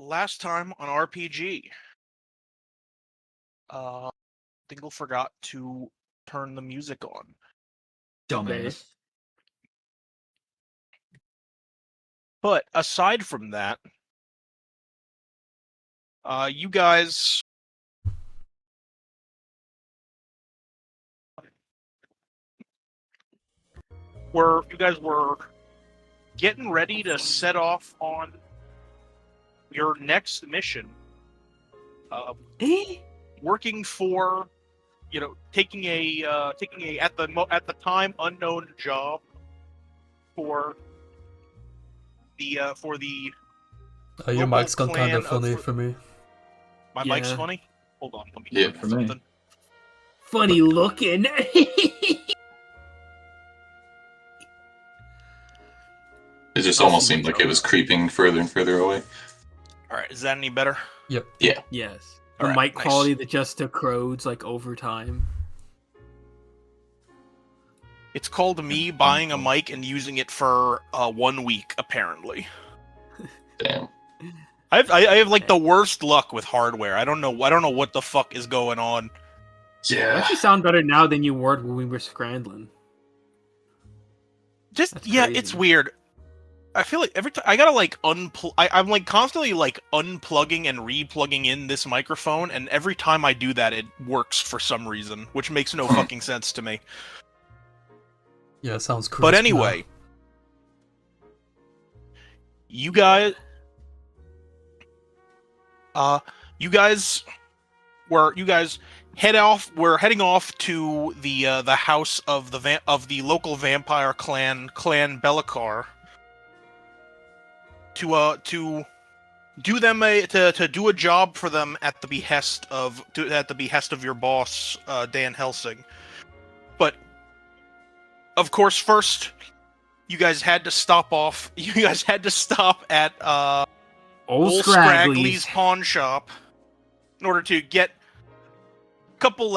last time on RPG, Dingle forgot to turn the music on. Dumbass. But aside from that, you guys were getting ready to set off on your next mission. Working for, taking a at the time unknown job for the your mic's gone kind of funny for for me. My mic's funny? Hold on, let me Yeah, for something. me. Funny looking. It just almost seemed like it was creeping further and further away. Alright, is that any better? Yep. Yeah. Yes. The Alright, mic nice. quality that just erodes like over time. It's called me buying a mic and using it for 1 week, apparently. Damn. I have like the worst luck with hardware. I don't know what the fuck is going on. You Yeah. actually sound better now than you were when we were scrambling. Just That's yeah, crazy. it's weird. I feel like every time I gotta like I'm like constantly like unplugging and replugging in this microphone, and every time I do that, it works for some reason, which makes no fucking sense to me. Yeah, it sounds crisp But anyway, you guys we're heading off to the house of the local vampire clan Bellacar to do a job for them at the behest of your boss Dan Helsing. But of course, first you guys had to stop at Old Scraggly's pawn shop in order to get a couple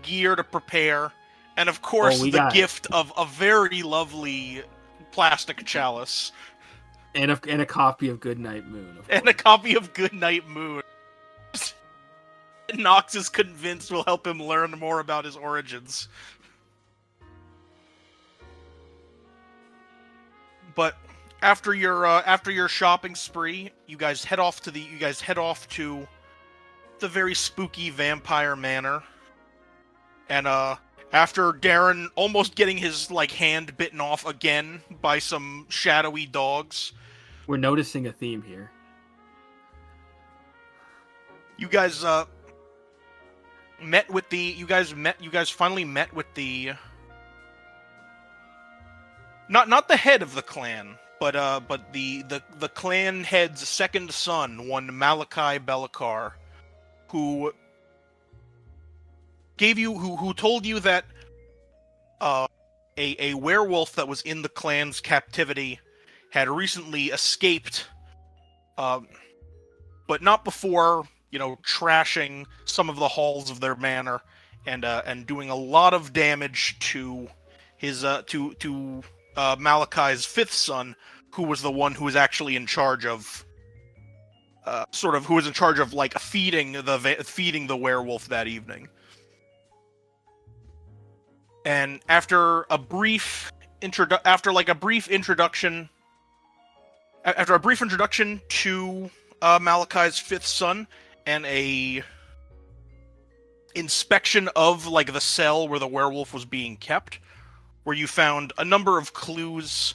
gear to prepare, and of course the gift of a very lovely plastic chalice and a copy of Goodnight Moon. And a copy of Goodnight Moon. Nox is convinced will help him learn more about his origins. But after your shopping spree, you guys head off to the very spooky vampire manor. And after Darren almost getting his hand bitten off again by some shadowy dogs, we're noticing a theme here. You guys finally met with the not the head of the clan, but the clan head's second son, one Malachi Bellacar, who told you that a werewolf that was in the clan's captivity had recently escaped, but not before trashing some of the halls of their manor and doing a lot of damage to his to Malachi's fifth son, who was the one who was actually in charge of feeding the werewolf that evening. And after a brief introduction to Malachi's fifth son and a inspection of the cell where the werewolf was being kept, where you found a number of clues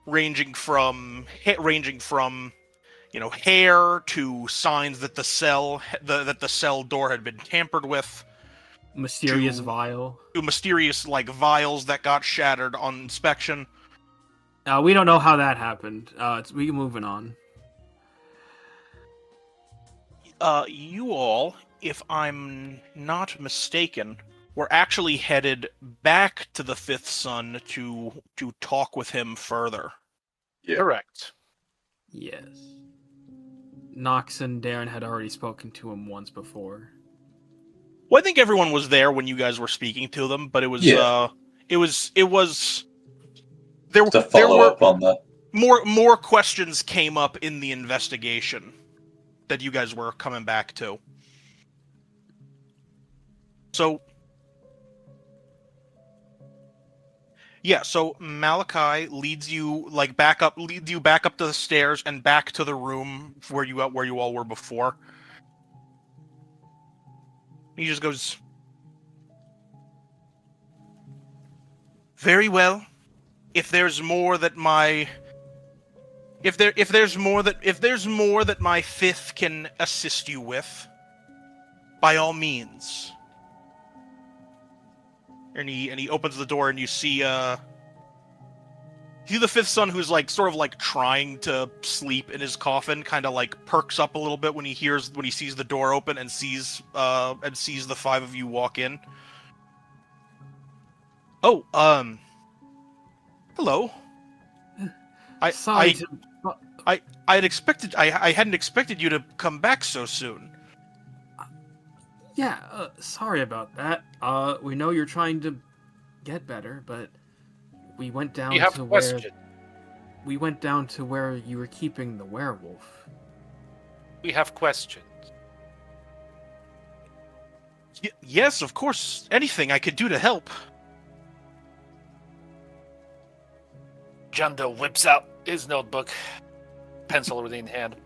ranging from hair to signs that the cell door had been tampered with, mysterious vials that got shattered on inspection. We don't know how that happened. We're moving on. You all, if I'm not mistaken, were actually headed back to the fifth son to talk with him further. Yeah. Correct. Yes. Nox and Darren had already spoken to him once before. Well, I think everyone was there when you guys were speaking to them, but it was there to follow were up on that. more questions came up in the investigation. that you guys were coming back to. So, yeah, so Malachi leads you back up to the stairs and back to the room where you all were before. He just goes, "Very well. If there's more that my fifth can assist you with, by all means." And he opens the door, and you see the fifth son, who's trying to sleep in his coffin, kind of perks up a little bit when he sees the door open and sees the five of you walk in. Oh, hello. I hadn't expected you to come back so soon. Yeah, sorry about that. We know you're trying to get better, but we went down to where you were keeping the werewolf. We have questions. Yes, of course. Anything I could do to help. John Doe whips out his notebook, pencil in hand.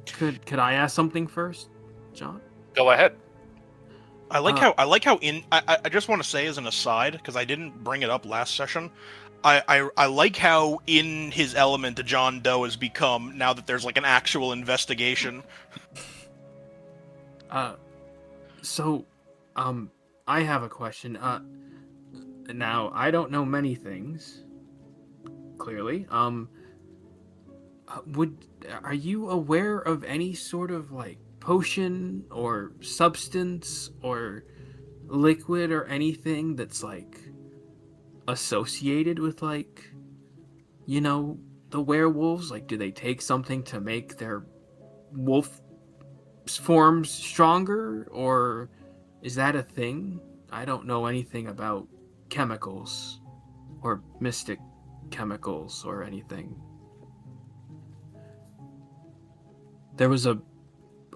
Could I ask something first, John? Go ahead. I just want to say as an aside, because I didn't bring it up last session, I like how in his element John Doe has become now that there's an actual investigation. So, I have a question. Now, I don't know many things, clearly. Are you aware of any sort of, potion or substance or liquid or anything that's, associated with, the werewolves? Do they take something to make their wolf forms stronger, or is that a thing? I don't know anything about chemicals or mystic chemicals or anything. There was a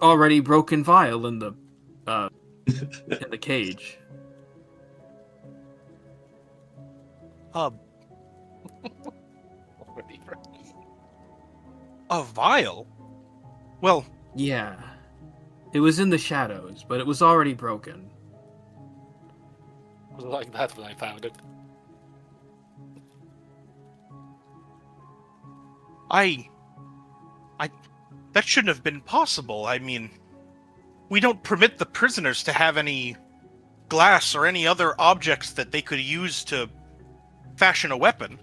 already broken vial in the in the cage. A vial? Well, Yeah. It was in the shadows, but it was already broken. I was like that when I found it. that shouldn't have been possible. I mean, we don't permit the prisoners to have any glass or any other objects that they could use to fashion a weapon.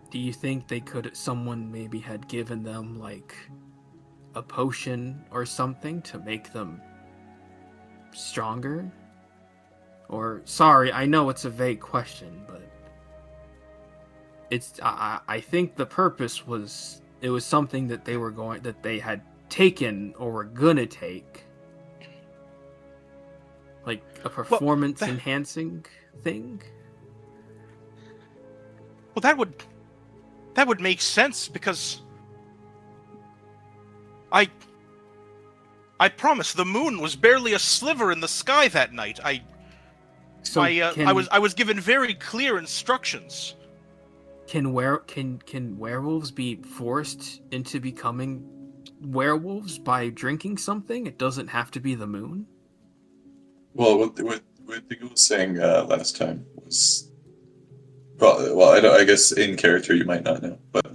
Do you think someone maybe had given them, a potion or something to make them stronger? Or, sorry, I know it's a vague question, but I think the purpose was, it was something that they had taken or were gonna take. Like a performance enhancing thing? Well, that would make sense, because I promise the moon was barely a sliver in the sky that night. I was given very clear instructions. Can werewolves be forced into becoming werewolves by drinking something? It doesn't have to be the moon. Well, what the ghoul was saying last time was probably, well, I guess in character you might not know, but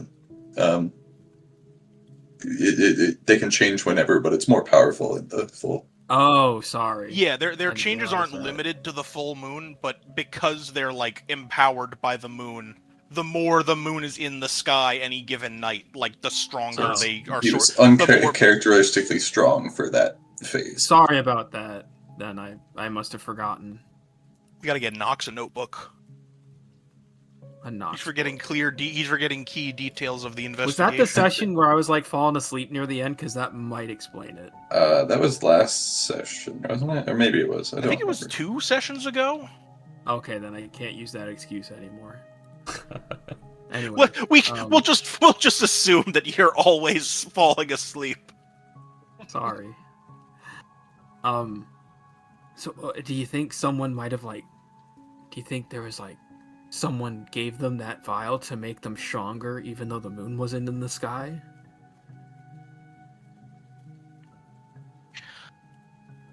they can change whenever, but it's more powerful in the full. Oh, sorry. Yeah, their changes aren't limited to the full moon, but because they're empowered by the moon, the more the moon is in the sky any given night, the stronger they are. He was uncharacteristically strong for that phase. Sorry about that. Then I must have forgotten. You gotta get Nox a notebook. A Nox. He's forgetting he's forgetting key details of the investigation. Was that the session where I was falling asleep near the end? Because that might explain it. That was last session, wasn't it? Or maybe it was. I think it was 2 sessions ago. Okay, then I can't use that excuse anymore. Anyway, We'll just assume that you're always falling asleep. sorry. So do you think someone might have do you think there was someone gave them that vial to make them stronger even though the moon wasn't in the sky?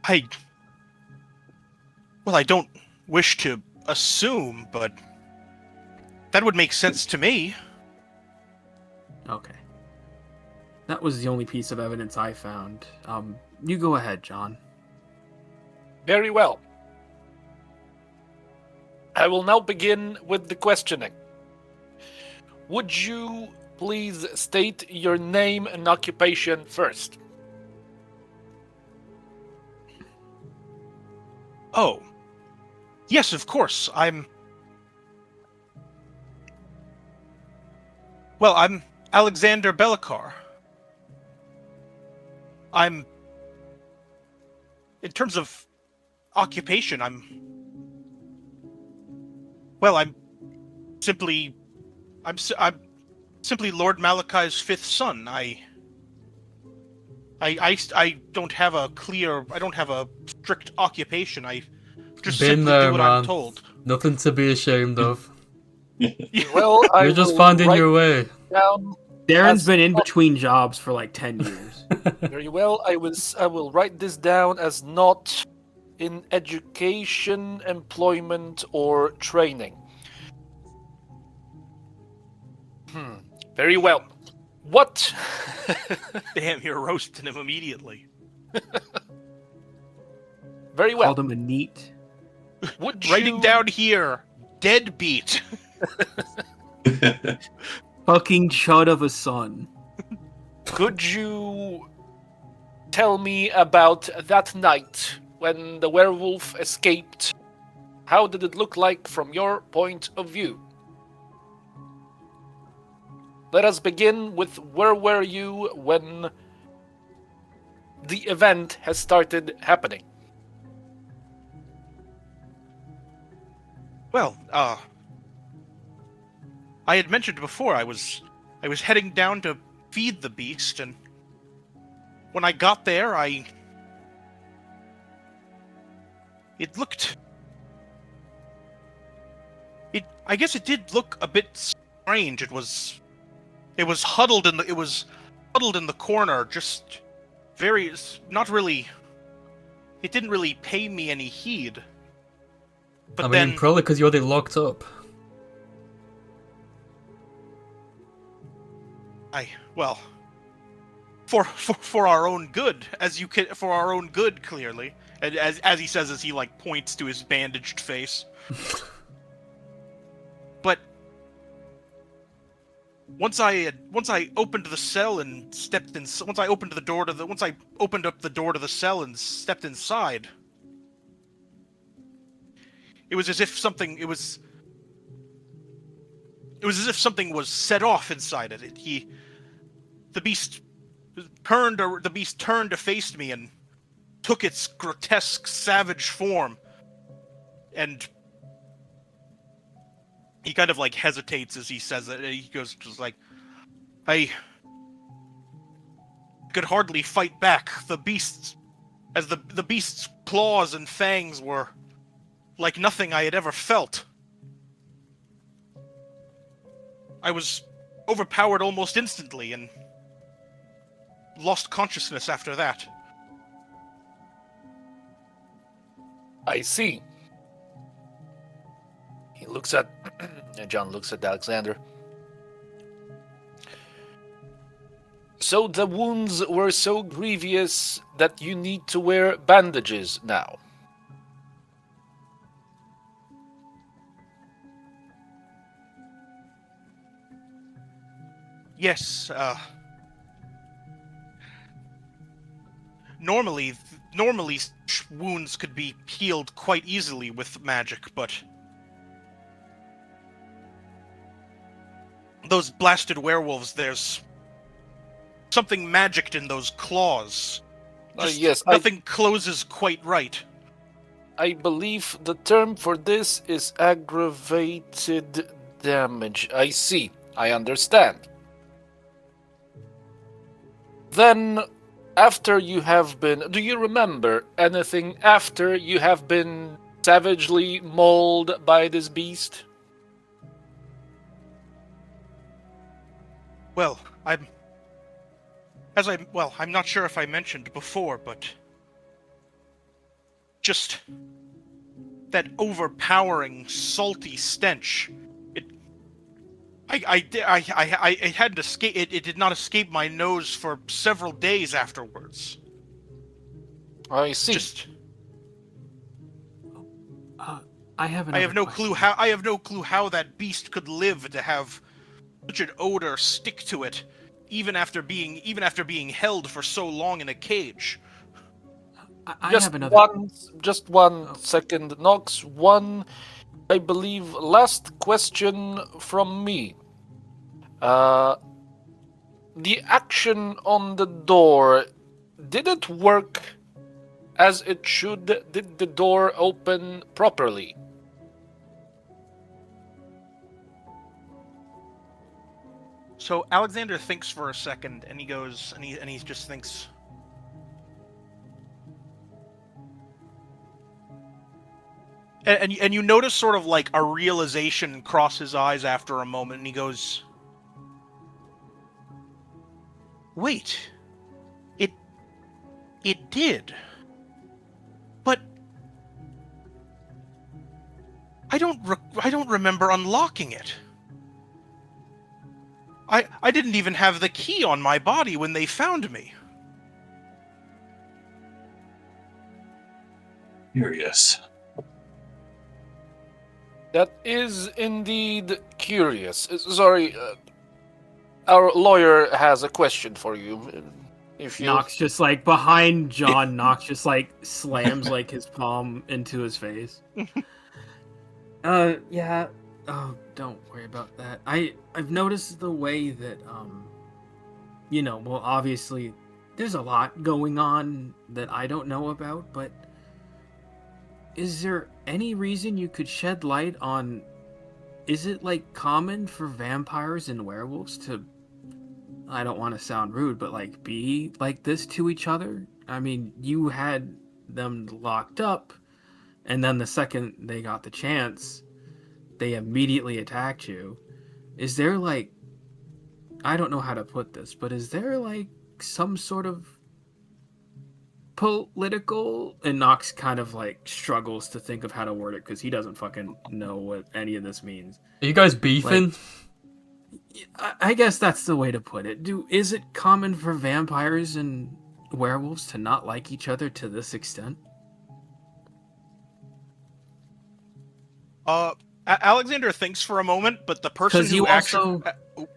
I don't wish to assume, but that would make sense to me. Okay. That was the only piece of evidence I found. You go ahead, John. Very well. I will now begin with the questioning. Would you please state your name and occupation first? Oh. Yes, of course. I'm Alexander Belikar. In terms of occupation, I'm simply Lord Malachi's fifth son. I don't have a strict occupation. I just Been simply there, do what man. I'm told. Nothing to be ashamed of. Well, You're just finding your way. Down. Darren's been in between jobs for 10 years. Very well. I will write this down as not in education, employment, or training. Very well. What? Damn, you're roasting him immediately. Very well. Called him a neat. Would Writing you... down here, deadbeat. Fucking chud of a son. Could you tell me about that night when the werewolf escaped? How did it look like from your point of view? Let us begin with where were you when the event has started happening? Well, I had mentioned before I was heading down to feed the beast, and when I got there, I guess it did look a bit strange. It was huddled in the corner, just not really. It didn't really pay me any heed. But then, probably because you're already locked up. for our own good, for our own good, clearly, and as he says, as he points to his bandaged face. But once I opened the cell and stepped in, once I opened up the door to the cell and stepped inside, it was as if something was set off inside it. The beast turned to face me and took its grotesque, savage form. And he kind of hesitates as he says it. He goes just I could hardly fight back. The beast's claws and fangs were like nothing I had ever felt. I was overpowered almost instantly and lost consciousness after that. I see. He looks at... John looks at Alexander. So the wounds were so grievous that you need to wear bandages now. Yes, normally wounds could be healed quite easily with magic, but those blasted werewolves, there's something magicked in those claws. Yes, nothing closes quite right. I believe the term for this is aggravated damage. I see. I understand. Then, after you have been... Do you remember anything after you have been savagely mauled by this beast? Well, I'm not sure if I mentioned before, but just that overpowering, salty stench. It hadn't escaped. It did not escape my nose for several days afterwards. I see. I have no question. clue how that beast could live to have such an odor stick to it, even after being held for so long in a cage. I just have another. Just one second, Nox. One, I believe, last question from me. The action on the door, did it work as it should? Did the door open properly? So Alexander thinks for a second, and he goes, and he just thinks. And you notice sort of like a realization cross his eyes after a moment, and he goes, "Wait, it did, but I don't remember unlocking it. I didn't even have the key on my body when they found me." Curious. That is indeed curious. Sorry, our lawyer has a question for you. If you... Nox just like behind John, Nox just like slams like his palm into his face. Yeah. Oh, don't worry about that. I've noticed the way that well, obviously there's a lot going on that I don't know about, but is there any reason you could shed light on, is it like common for vampires and werewolves to, I don't want to sound rude, but like be like this to each other? I mean, you had them locked up, and then the second they got the chance, they immediately attacked you. Is there like, I don't know how to put this, but is there like some sort of political, and Nox kind of like struggles to think of how to word it because he doesn't fucking know what any of this means. Are you guys beefing? I guess that's the way to put it. Is it common for vampires and werewolves to not like each other to this extent? Alexander thinks for a moment, but the person who actually...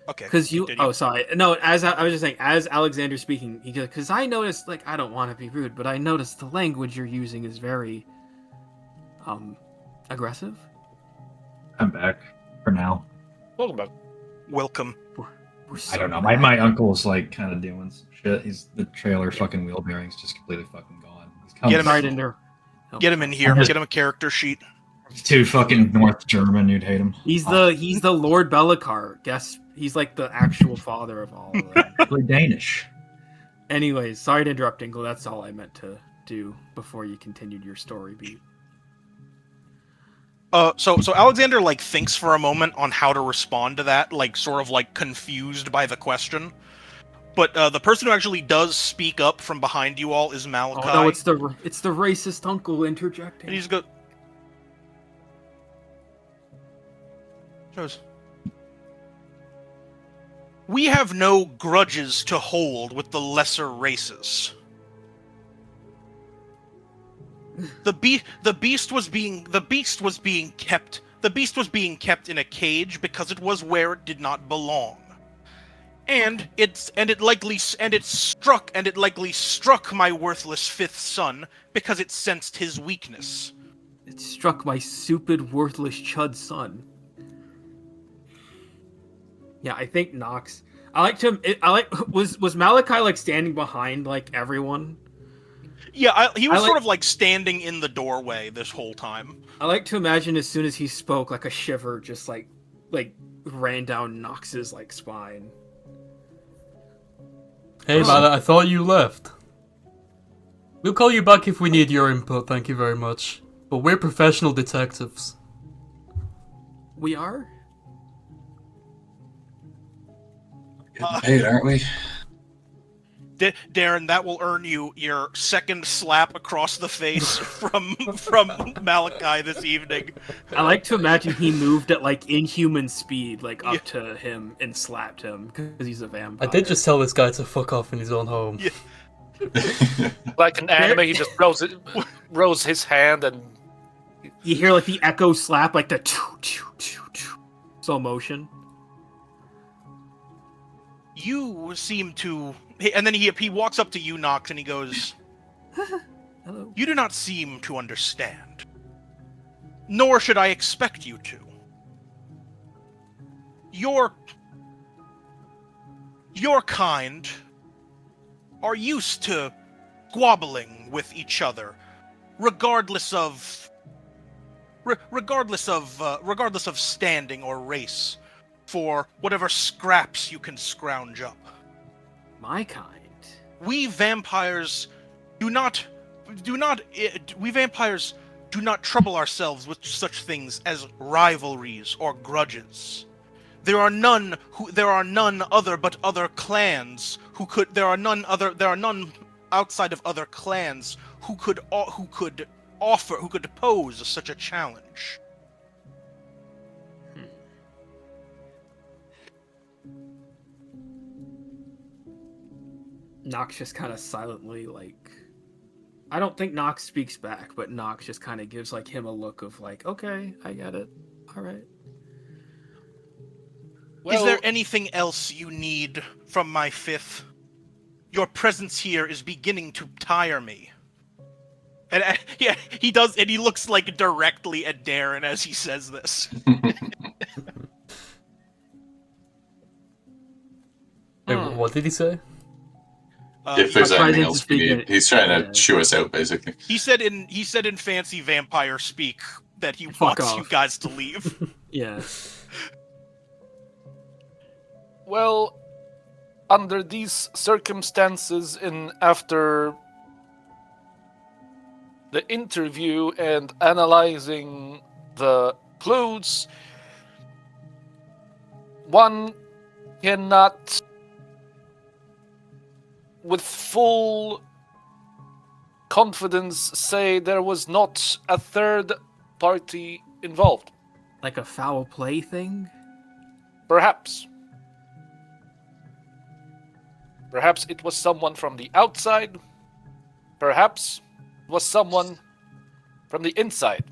okay. Because you... Continue. Oh, sorry. No, I was just saying, as Alexander speaking, he goes, because I noticed, like, I don't want to be rude, but I noticed the language you're using is very, aggressive. I'm back for now. Welcome back. Welcome. We're so I don't know. mad. My uncle's like kind of doing some shit. The trailer fucking wheel bearing's just completely fucking gone. He's Get him Sorry to inter- Get him in here. Get him a character sheet. He's too fucking North German. You'd hate him. He's the Lord Bellacar. Guess he's like the actual father of all of them. Really Danish. Anyways, sorry to interrupt, Inkle. That's all I meant to do before you continued your story beat. So Alexander like thinks for a moment on how to respond to that, like sort of like confused by the question. But the person who actually does speak up from behind you all is Malachi. Oh no, it's the racist uncle interjecting. And he's go. Shows. We have no grudges to hold with the lesser races. The beast was being kept in a cage because it was where it did not belong. And it likely struck my worthless fifth son because it sensed his weakness. It struck my stupid, worthless chud son. Yeah, I think Nox. Was Malachi like standing behind like everyone? Yeah, he was sort of like standing in the doorway this whole time. I like to imagine as soon as he spoke, like a shiver just like ran down Nox's like spine. Hey man, I thought you left. We'll call you back if we need your input, thank you very much. But we're professional detectives. We are? Getting paid, aren't we? Darren, that will earn you your second slap across the face from Malachi this evening. I like to imagine he moved at like inhuman speed, like up to him and slapped him because he's a vampire. I did just tell this guy to fuck off in his own home. Yeah. Like an anime, he just rose his hand and You hear like the echo slap, like the slow motion. You seem to, and then he walks up to you, Nox, and he goes, Hello. "You do not seem to understand, nor should I expect you to. Your kind are used to squabbling with each other, regardless of standing or race, for whatever scraps you can scrounge up. My kind. We vampires do not trouble ourselves with such things as rivalries or grudges. There are none other but other clans there are none outside of other clans who could pose such a challenge." Nox just kind of silently, like, I don't think Nox speaks back, but Nox just kind of gives like him a look of like, okay, I get it. All right. Is there anything else you need from my fifth? Your presence here is beginning to tire me. And yeah, he does, and he looks like directly at Darren as he says this. Wait, what did he say? If there's my anything presence else is we need, big- he's trying to yeah. chew us out, basically. He said in fancy vampire speak that he Fuck wants off. you guys to leave. Yeah. Well, under these circumstances and after the interview and analyzing the clues, one cannot, with full confidence, say there was not a third party involved. Like a foul play thing? Perhaps. Perhaps it was someone from the outside. Perhaps it was someone from the inside.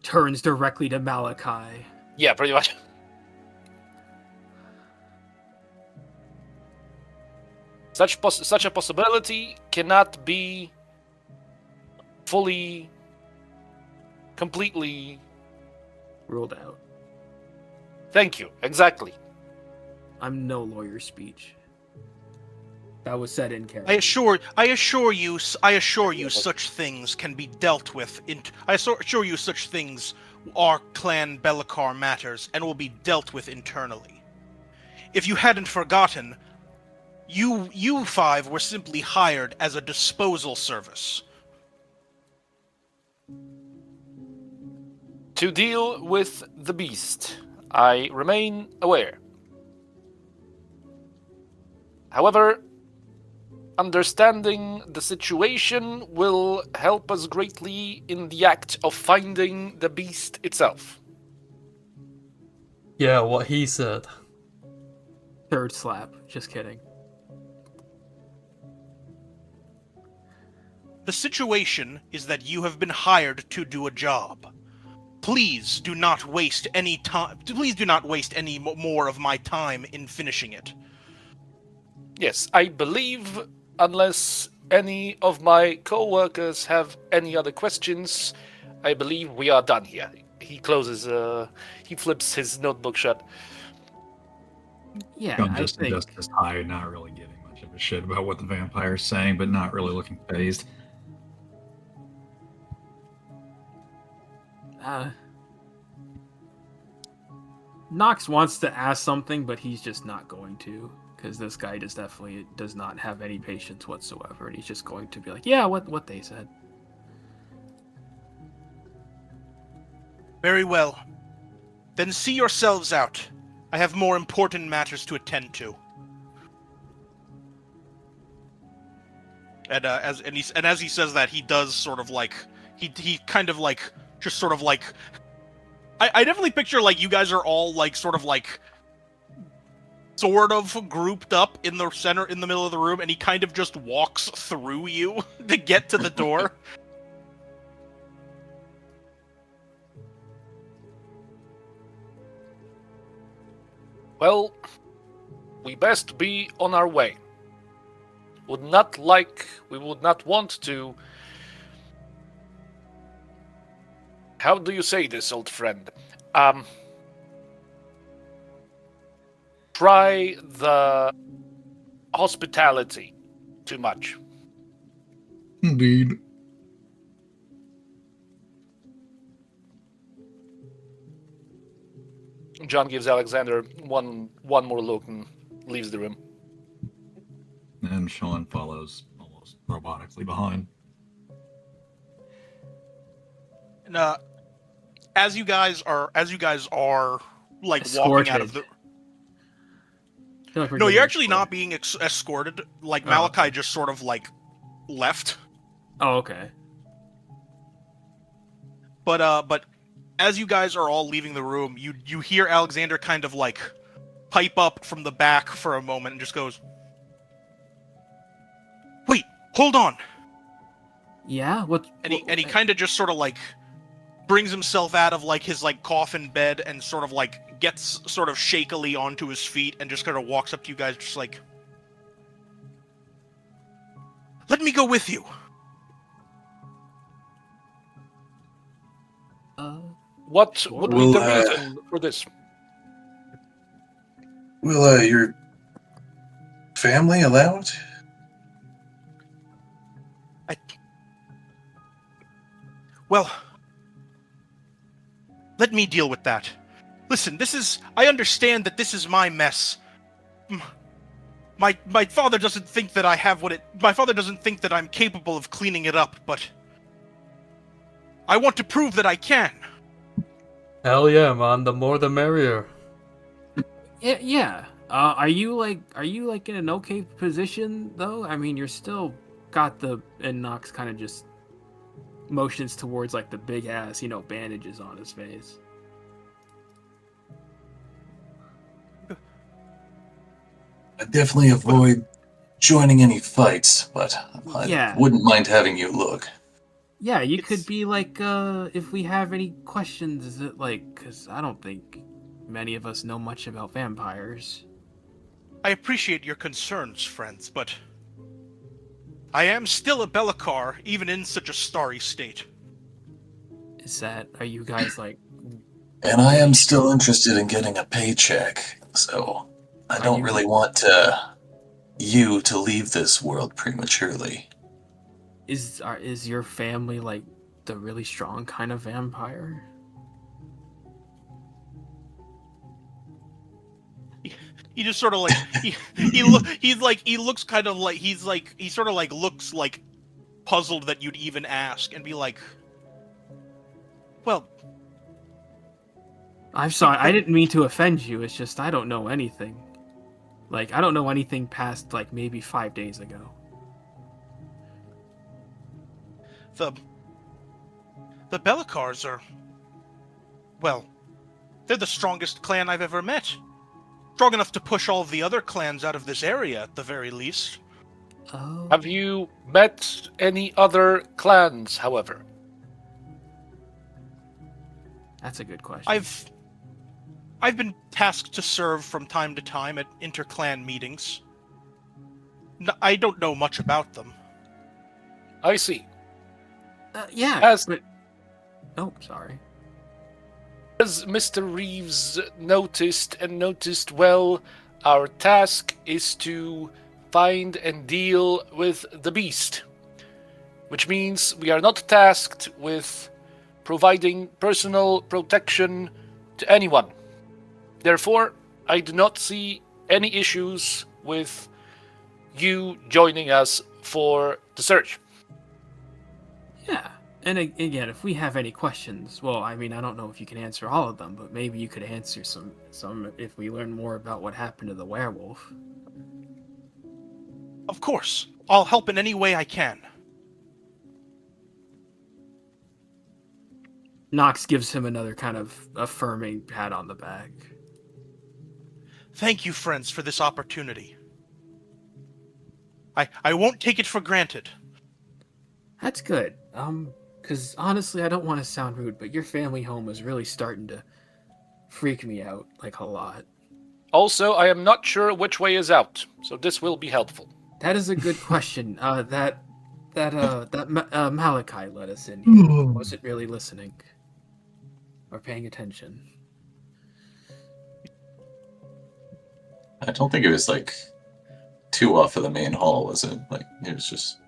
Turns directly to Malachi. Yeah, pretty much. Such a possibility cannot be fully, completely. Ruled out. Thank you. Exactly. I'm no lawyer speech. That was said in character. I assure you, such things can be dealt with. I assure you, such things are Clan Be'lakor matters and will be dealt with internally. If you hadn't forgotten, you five were simply hired as a disposal service. To deal with the beast, I remain aware. However, understanding the situation will help us greatly in the act of finding the beast itself. Yeah, what he said. Third slap. Just kidding. The situation is that you have been hired to do a job. Please do not waste any time. Please do not waste any more of my time in finishing it. Yes, I believe, unless any of my co-workers have any other questions, I believe we are done here. He flips his notebook shut. Yeah, Gun I just think. Justice High, not really giving much of a shit about what the vampire's saying, but not really looking phased. Nox wants to ask something, but he's just not going to. Because this guy just definitely does not have any patience whatsoever. And he's just going to be like, yeah, what they said. Very well. Then see yourselves out. I have more important matters to attend to. And as he says that, he does sort of like he kind of like just sort of like I definitely picture like you guys are all like sort of grouped up in the center in the middle of the room, and he kind of just walks through you to get to the door. Well, we best be on our way. We would not want to... How do you say this, old friend? Try the hospitality too much. Indeed. John gives Alexander one more look and leaves the room. And Sean follows almost robotically behind. And as you guys are like walking out of the No, you're actually not being escorted. Like Malachi just sort of like left. Oh, okay. But as you guys are all leaving the room, you hear Alexander kind of like pipe up from the back for a moment and just goes, "Wait, hold on." Yeah, what? And he kind of just sort of like brings himself out of like his like coffin bed and sort of like gets sort of shakily onto his feet and just kind of walks up to you guys just like, "Let me go with you." What would be the reason for this? Will your family allow it? Well, let me deal with that. Listen, I understand that this is my mess. My father doesn't think that my father doesn't think that I'm capable of cleaning it up, but I want to prove that I can. Hell yeah, man. The more the merrier. Yeah. Are you like in an okay position though? I mean, you're still got and Nox kind of just motions towards like the big ass, bandages on his face. I definitely avoid joining any fights, but I wouldn't mind having you look. Yeah, you could be like, if we have any questions, is it like, because I don't think many of us know much about vampires. I appreciate your concerns, friends, but I am still a Be'lakar, even in such a starry state. Are you guys like... And I am still interested in getting a paycheck, so I don't really want you to leave this world prematurely. Is your family like the really strong kind of vampire? He just sort of like he looks kind of like he sort of like looks like puzzled that you'd even ask and be like, well, I'm sorry, I didn't mean to offend you. It's just I don't know anything. Like I don't know anything past like maybe 5 days ago. The Be'lakars are, well, they're the strongest clan I've ever met. Strong enough to push all of the other clans out of this area, at the very least. Oh. Have you met any other clans, however? That's a good question. I've been tasked to serve from time to time at inter-clan meetings. I don't know much about them. I see. Yeah. Oh, sorry. As Mr. Reeves noticed well, our task is to find and deal with the beast. Which means we are not tasked with providing personal protection to anyone. Therefore, I do not see any issues with you joining us for the search. Yeah. And again, if we have any questions, well, I mean, I don't know if you can answer all of them, but maybe you could answer some if we learn more about what happened to the werewolf. Of course, I'll help in any way I can. Nox gives him another kind of affirming pat on the back. Thank you, friends, for this opportunity. I won't take it for granted. That's good. Because honestly, I don't want to sound rude, but your family home is really starting to freak me out, like, a lot. Also, I am not sure which way is out, so this will be helpful. That is a good question. That Malachi let us in here. Wasn't really listening or paying attention. I don't think it was like too off of the main hall, was it? Like it was just.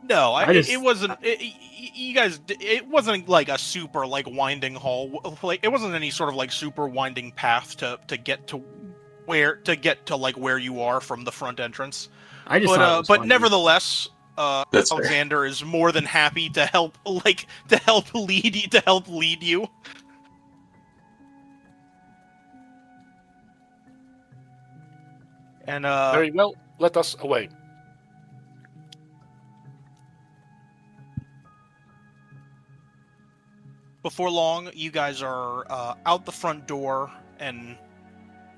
No, it wasn't. Ah. You guys, it wasn't like a super like winding hall. Like it wasn't any sort of like super winding path to get to where like where you are from the front entrance. I just thought it was But funny. nevertheless, That's fair. Alexander is more than happy to help lead you. And Very well, let us away. before long, you guys are out the front door and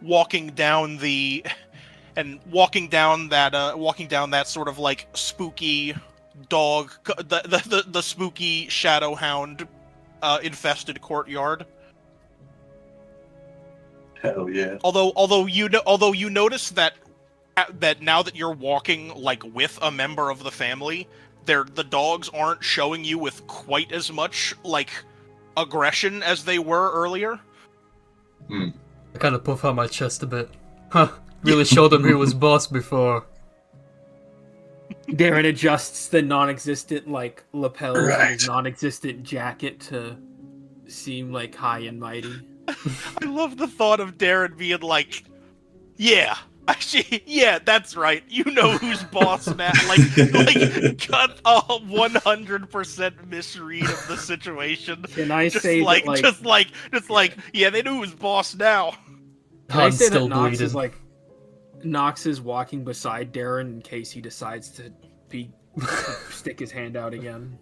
walking down that sort of like spooky dog, the spooky shadow hound infested courtyard. Hell yeah. Although you notice that now that you're walking like with a member of the family, the dogs aren't showing you with quite as much like aggression as they were earlier. I kind of puff out my chest a bit. Huh. Really showed him who was boss before. Darren adjusts the non-existent like lapels of Right. his non-existent jacket to seem like high and mighty. I love the thought of Darren being like, "Yeah, actually, yeah, that's right. You know who's boss now." Like cut a 100% misread of the situation. Can I Just say like, that, just like, yeah, they knew who's boss now. Can I I'm say still that Nox bleeding. is like Nox is walking beside Darren in case he decides to stick his hand out again.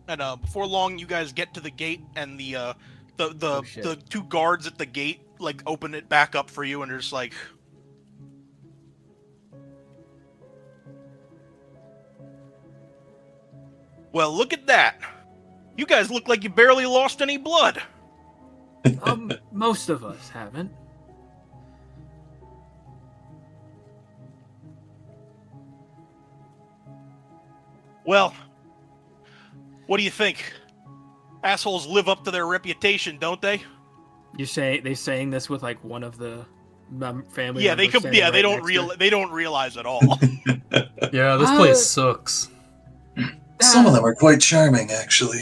And before long, you guys get to the gate, and the shit. the two guards at the gate like open it back up for you, and they're just like, "Well, look at that! You guys look like you barely lost any blood." Most of us haven't. Well, what do you think? Assholes live up to their reputation, don't they? They saying this with like one of the family. Yeah, they members could. standing Yeah, they right don't next to they don't realize at all. Yeah, this place sucks. Some of them are quite charming, actually.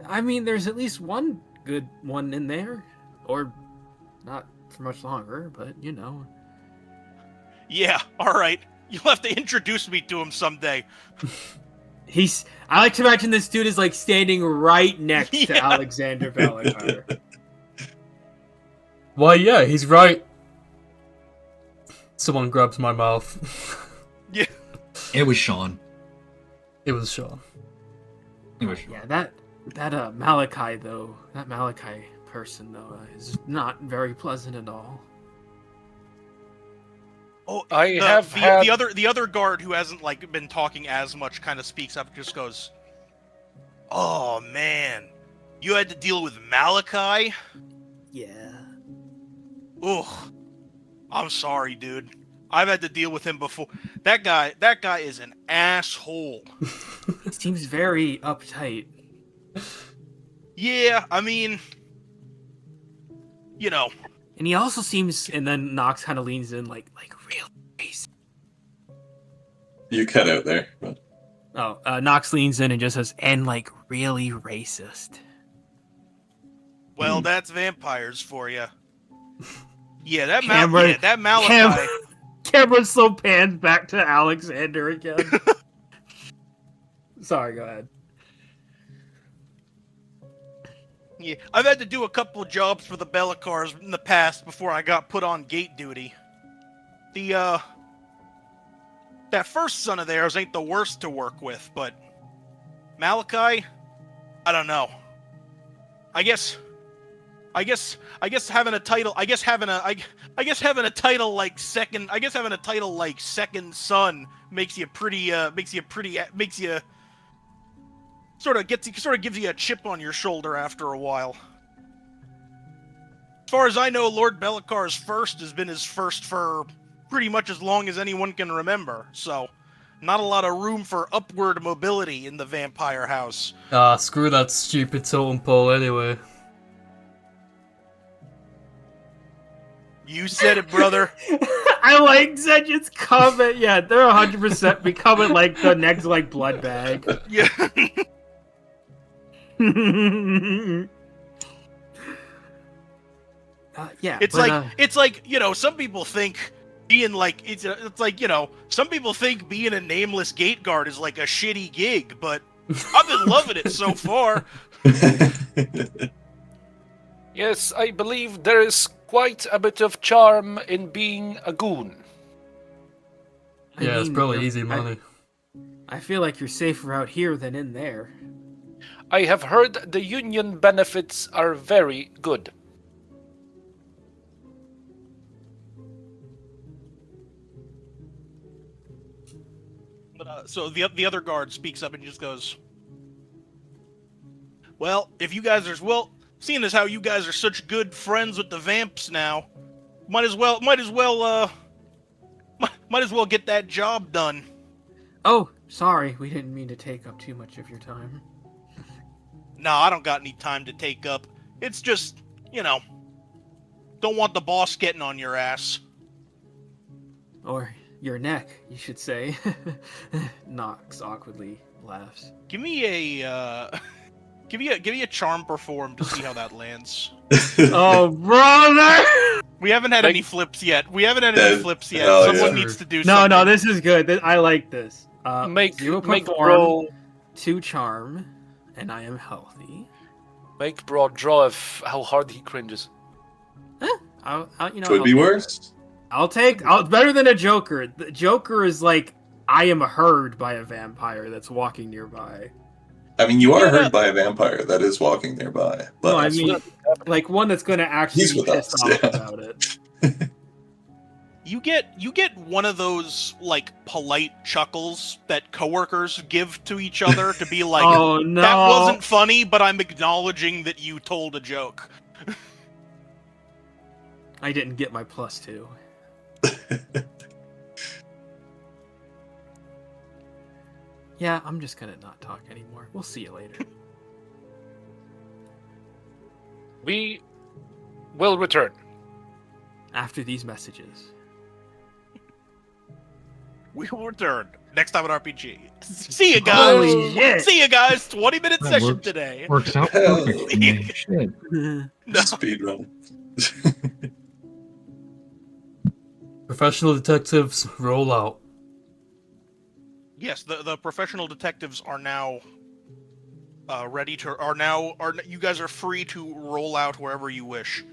I mean, there's at least one good one in there, or not for much longer, but you know. Yeah, all right. You'll have to introduce me to him someday. I like to imagine this dude is like standing right next to Yeah. Alexander Valakar. Why, yeah, he's right. Someone grabs my mouth. It was Sean. It was Sean. It was Sean. Yeah, that Malachi though, that Malachi person though, is not very pleasant at all. Oh, I have had- the other guard who hasn't like been talking as much kind of speaks up, and just goes, "Oh man, you had to deal with Malachi? Yeah. Ugh, I'm sorry, dude. I've had to deal with him before. That guy is an asshole." He seems very uptight. Yeah, I mean, you know. And he also seems, and then Nox kind of leans in like real racist. You cut out there. But... Oh, Nox leans in and just says, and like really racist. Well, that's vampires for you. Yeah, that Camera- Malachi. Camera- Camera so pans back to Alexander again. Sorry, go ahead. Yeah, I've had to do a couple jobs for the Bellicars in the past before I got put on gate duty. That first son of theirs ain't the worst to work with, but Malachi, I don't know. I guess having a title. I guess having a title like second. I guess having a title like second son makes you sort of gives you a chip on your shoulder after a while. As far as I know, Lord Bellicar's first has been his first for pretty much as long as anyone can remember. So, not a lot of room for upward mobility in the vampire house. Ah, screw that stupid totem pole anyway. You said it, brother. I like Zedget's comment. Yeah, they're 100% becoming like the next like blood bag. Yeah. Yeah, It's but, it's like, you know, some people think being like it's like, you know, some people think being a nameless gate guard is like a shitty gig, but I've been loving it so far. Yes, I believe there is quite a bit of charm in being a goon. Yeah, it's probably easy I- money. I feel like you're safer out here than in there. I have heard the union benefits are very good. But so the other guard speaks up and just goes, "Well, if you guys are seeing as how you guys are such good friends with the vamps now, might as well get that job done." Oh, sorry, we didn't mean to take up too much of your time. No, I don't got any time to take up. It's just, you know, don't want the boss getting on your ass. Or your neck, you should say. Nox awkwardly laughs. Give me a give me a charm perform to see how that lands. Oh, brother! We haven't had any flips yet. Hell Someone yeah. needs to do No, something. no, this is good. I like this. Make zero make perform, bro 2 charm, and I am healthy. make bro draw how hard he cringes. I'll you know, Could be worse. It's better than a Joker. The Joker is like, I am heard by a vampire that's walking nearby. I mean, you are Yeah. heard by a vampire that is walking nearby. But No, I mean, like one that's going to actually He's be with pissed us, off yeah. about it. You get one of those like polite chuckles that coworkers give to each other to be like, Oh no! "That wasn't funny, but I'm acknowledging that you told a joke." I didn't get my +2. Yeah, I'm just gonna not talk anymore. We'll see you later. We will return. After these messages. We will return next time on RPG. See you guys. Holy shit! See you guys. 20-minute That session works. today. Works out Hell perfect for me. Shit. No. speedrun. Professional detectives, roll out. Yes, the professional detectives are now ready to you guys are free to roll out wherever you wish.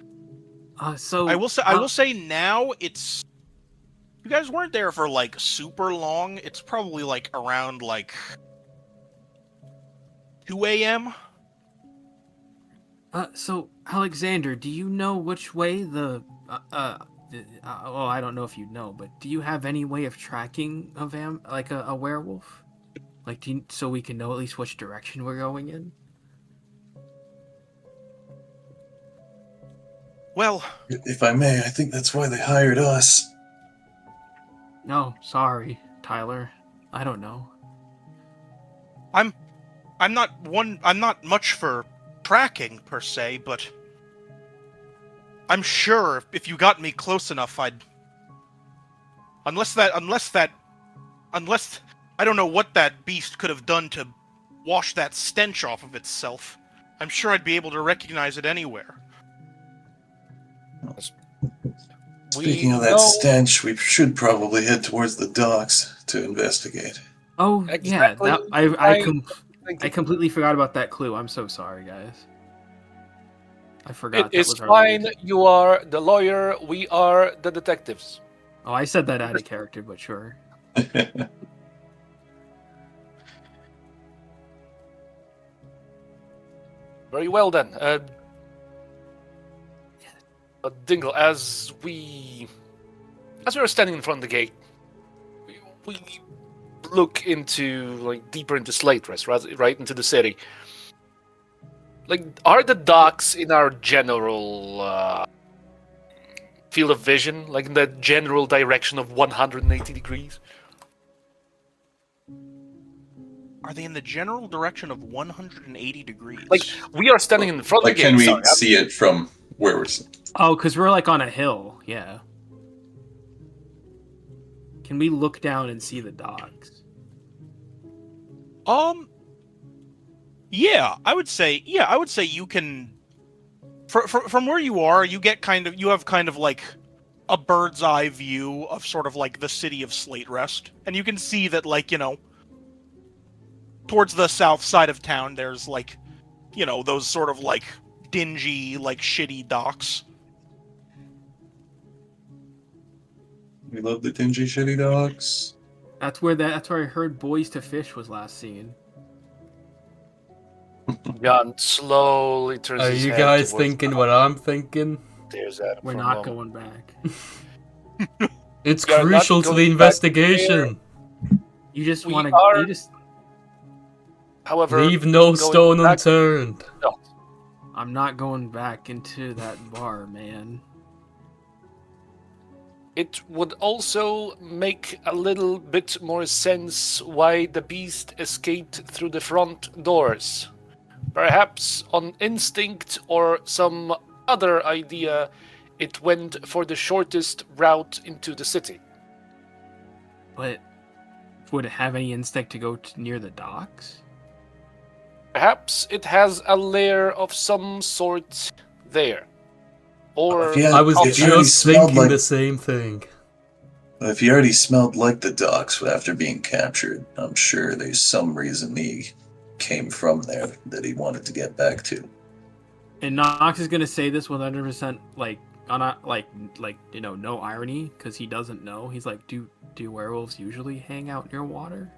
So I will say now it's you guys weren't there for like super long. It's probably like around like 2 a.m. So Alexander, do you know which way the well, I don't know if you know, but do you have any way of tracking a werewolf? Like, so we can know at least which direction we're going in? Well, If I may, I think that's why they hired us. No, sorry, Tyler. I don't know. I'm not much for tracking per se, but I'm sure if you got me close enough, unless I don't know what that beast could have done to wash that stench off of itself. I'm sure I'd be able to recognize it anywhere. Speaking of that stench, we should probably head towards the docks to investigate. Oh Exactly. yeah, I I completely forgot about that clue. I'm so sorry, guys. I forgot It that is was our fine. lead. You are the lawyer. We are the detectives. Oh, I said that out of character, but sure. Very well then. Dingle, as we were standing in front of the gate, we look into deeper into Slate Rest, right into the city. Are the docks in our general field of vision, in the general direction of 180 degrees? Are they in the general direction of 180 degrees? We are standing in front of the gate. Can we Sorry, see it from where we're? Oh, because we're on a hill. Yeah. Can we look down and see the docks? Yeah, I would say you can. From where you are, you have kind of a bird's eye view of sort of the city of Slate Rest, and you can see that towards the south side of town, there's those sort of dingy, shitty docks. We love the dingy, shitty docks. That's where I heard Boys to Fish was last seen. Jan slowly turns Are his you head guys towards thinking what I'm thinking? Stares at him We're for a not moment. going back. It's We are not crucial to going the back investigation. You just We want to. are- You just. However, Leave no going stone back- unturned. No. I'm not going back into that bar, man. It would also make a little bit more sense why the beast escaped through the front doors. Perhaps on instinct or some other idea, it went for the shortest route into the city. But would it have any instinct to go near the docks? Perhaps it has a lair of some sort there. Or Yeah, I was if you already just smelled thinking like- the same thing. If you already smelled like the docks after being captured, I'm sure there's some reason he came from there that he wanted to get back to. And Knox is gonna say this 100% no irony, because he doesn't know. He's like, do werewolves usually hang out near water?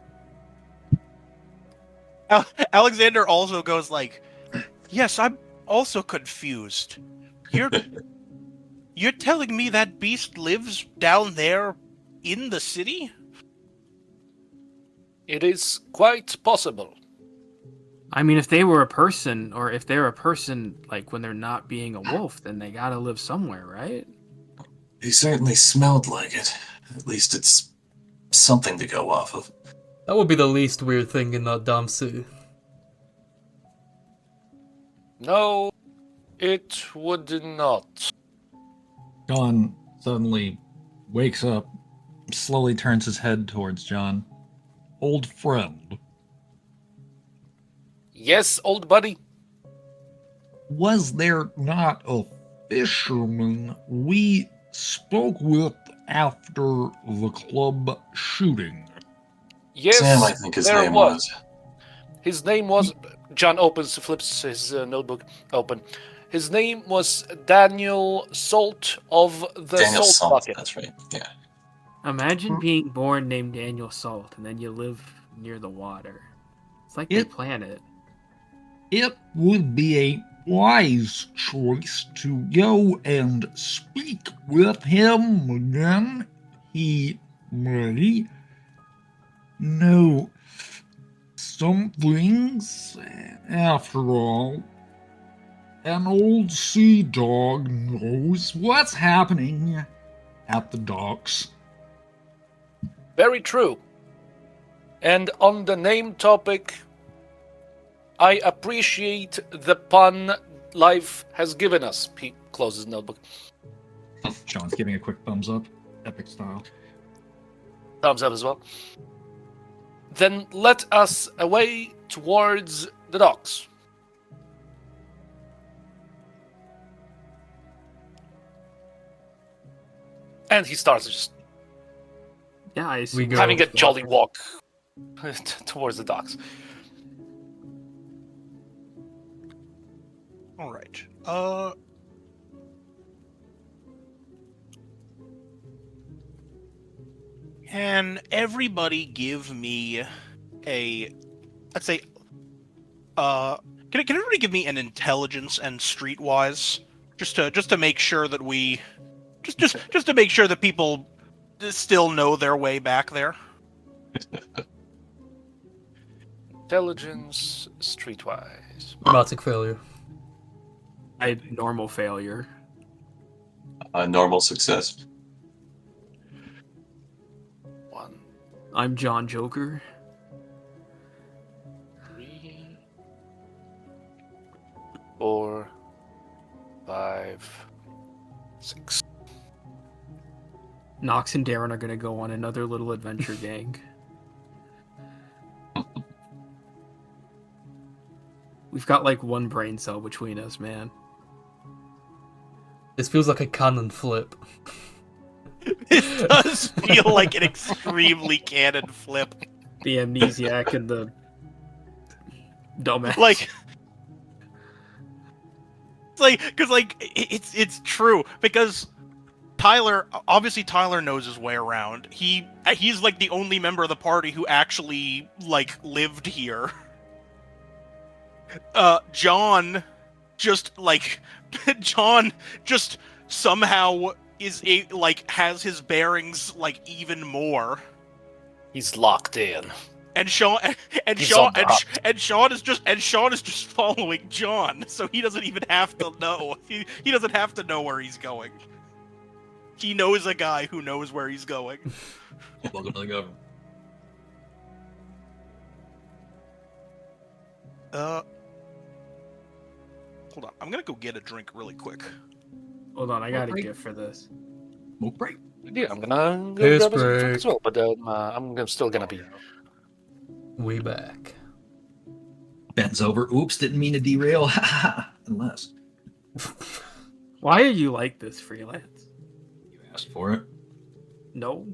Alexander also goes yes, I'm also confused. You're telling me that beast lives down there in the city? it is quite possible. I mean, if they were a person, or if they're a person, when they're not being a wolf, then they gotta live somewhere, right? He certainly smelled like it. At least it's something to go off of. That would be the least weird thing in that damn city. No, it would not. John suddenly wakes up, slowly turns his head towards John. Old friend, Yes, old buddy. was there not a fisherman we spoke with after the club shooting? Yes, Sam, I think his there name was. His name was. John flips his notebook open. His name was Daniel Salt of the Daniel Salt Salt. Bucket. That's right. Yeah. Imagine being born named Daniel Salt, and then you live near the water. It's like they It- plan it. It would be a wise choice to go and speak with him again. He may know some things. After all, an old sea dog knows what's happening at the docks. Very true. And on the name topic, I appreciate the pun life has given us. Pete closes notebook. John's giving a quick thumbs up, epic style. Thumbs up as well. Then let us away towards the docks. And he starts just Yeah, I We assume go. having a jolly walk towards the docks. All right. Can everybody give me a, let's say, can everybody give me an intelligence and streetwise, just to make sure that we, just to make sure that people still know their way back there. Intelligence, streetwise. Dramatic failure. I had normal failure. Normal success. 1, I'm John Joker. 3, 4, 5, 6. Nox and Darren are gonna go on another little adventure, gang. We've got like one brain cell between us, man. This feels like a cannon flip. It does feel like an extremely canon flip. The amnesiac and the dumbass. It's true because Tyler knows his way around. He's like the only member of the party who actually like lived here. John just somehow has his bearings like even more. He's locked in. And Sean is just following John, so he doesn't even have to know. He doesn't have to know where he's going. He knows a guy who knows where he's going. Welcome to the government. Hold on. I'm gonna go get a drink really quick. Hold on, I got a gift for this. Smoke break. Yeah, I'm gonna Piss grab a drink break. as well, but still gonna be. We back. Bends over. Oops, didn't mean to derail. Unless Why are you like this, freelance? you asked for it. No.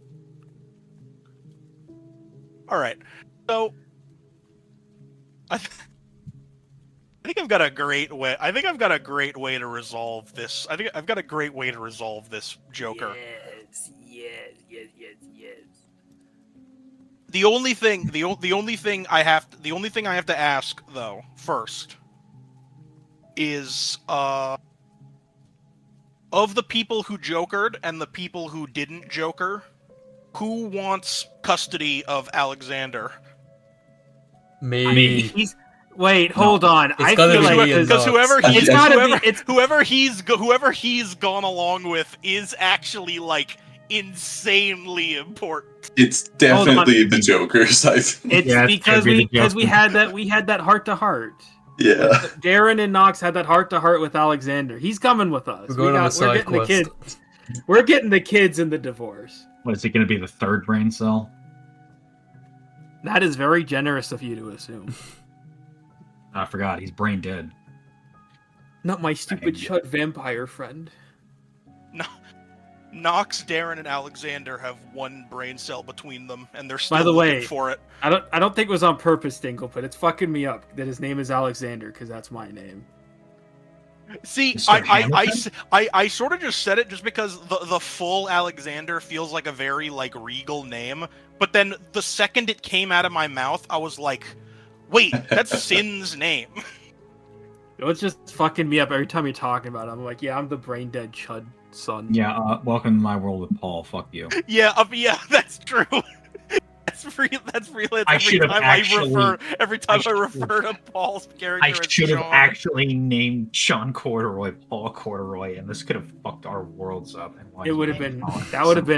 All right. So, I think I've got a great way. I think I've got a great way to resolve this. I think I've got a great way to resolve this Joker. Yes. The only thing I have to ask though first is of the people who jokered and the people who didn't joker, who wants custody of Alexander? Me. Wait, hold on. It's I gotta feel be like Ian Because Knox. whoever he's gone along with is actually like insanely important. It's definitely the Joker's. It's Yeah, it's because gotta be the we Joker. had that heart to heart. Yeah. Darren and Knox had that heart to heart with Alexander. He's coming with us. We're going on a side getting the quest. kids. We're getting the kids in the divorce. What is it going to be? The third brain cell? That is very generous of you to assume. I forgot. He's brain dead. Not my stupid Dang. chud vampire friend. Knox, Darren, and Alexander have one brain cell between them, and they're still By the looking way, for it. I don't think it was on purpose, Dingle, but it's fucking me up that his name is Alexander because that's my name. See, Mr. Hamilton? I sort of just said it just because the full Alexander feels like a very like regal name, but then the second it came out of my mouth, I was like, wait, that's Sin's name. It's just fucking me up every time you're talking about it. I'm like, yeah, I'm the brain dead chud son. Yeah, welcome to my world with Paul. Fuck you. Yeah, that's true. That's real. I should have Every time I refer to Paul's character I as should have Sean. actually named Sean Corduroy Paul Corduroy, and this could have fucked our worlds up. And It would have been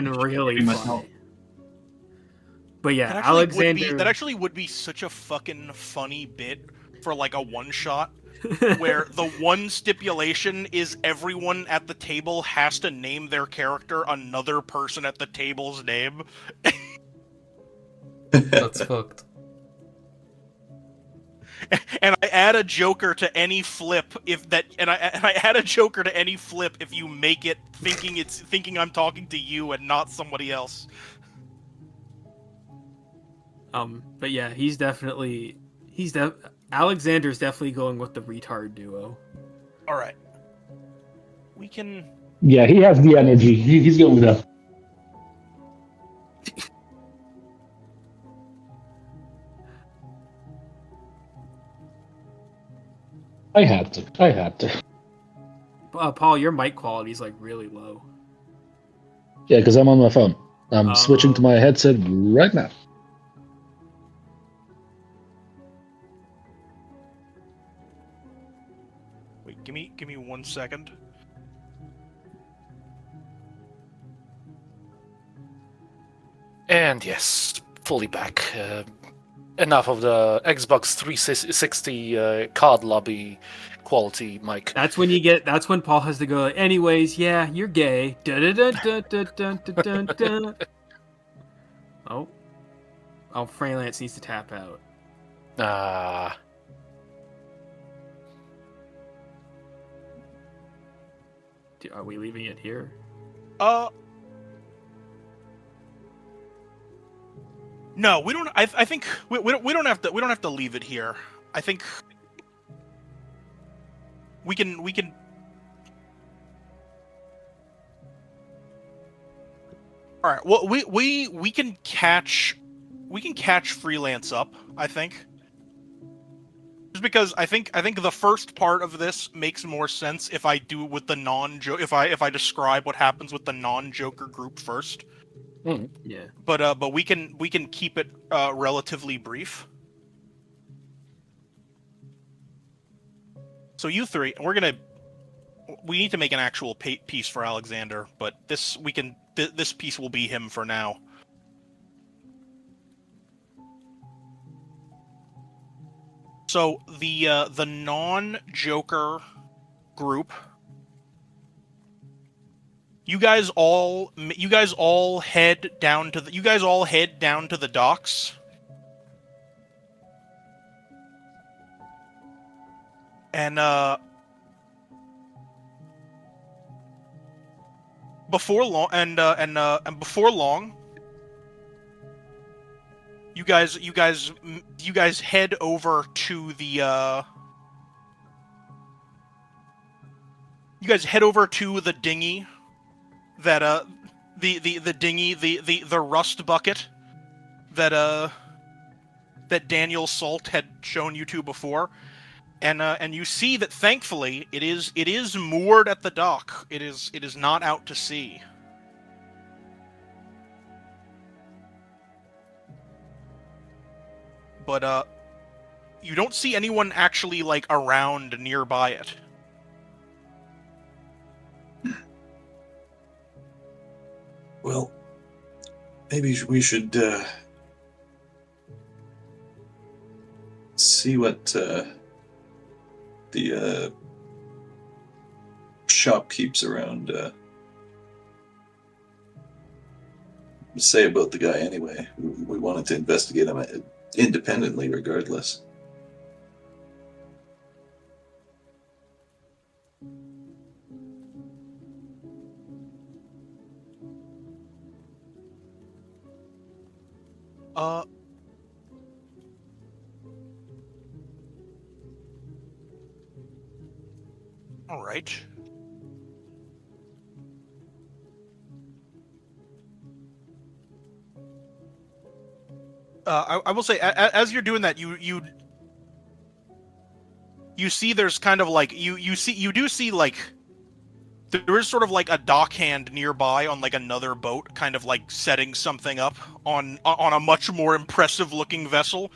really Pretty much all. funny. But yeah, That actually Alexander. that actually would be such a fucking funny bit for like a one shot. Where the one stipulation is everyone at the table has to name their character another person at the table's name. That's fucked. and I add a joker to any flip and I add a joker to any flip if you make it thinking I'm talking to you and not somebody else. But yeah, Alexander's definitely going with the retard duo. All right, we can. Yeah, he has the energy. He's going with that. I had to. Paul, your mic quality is like really low. Yeah, because I'm on my phone. I'm switching to Oh. my headset right now. Wait, give me 1 second. And yes, fully back. Enough of the Xbox 360 card lobby quality mic. That's when Paul has to go. Anyways, yeah, you're gay. Dun-dun-dun-dun-dun-dun-dun-dun. Oh, Freelance needs to tap out. Ah. Are we leaving it here? No, we don't. I think we don't have to leave it here. I think we can. All right. Well, we can catch Freelance up. I think. Just because I think the first part of this makes more sense if I do it with the if I describe what happens with the non-Joker group first. Yeah. But we can keep it relatively brief. So you three, we need to make an actual piece for Alexander, but this piece will be him for now. So the non-Joker group, you guys all head down to the docks. And before long, you guys head over to the dinghy that the dinghy, the rust bucket that Daniel Salt had shown you to before. And you see that thankfully it is moored at the dock. It is not out to sea. But you don't see anyone actually like around nearby it. Well, maybe we should see what the shopkeepers around say about the guy anyway. We wanted to investigate him independently, regardless. All right. I will say, as you're doing that, you see there's kind of like you do see like there is sort of like a dockhand nearby on like another boat, kind of like setting something up on a much more impressive looking vessel.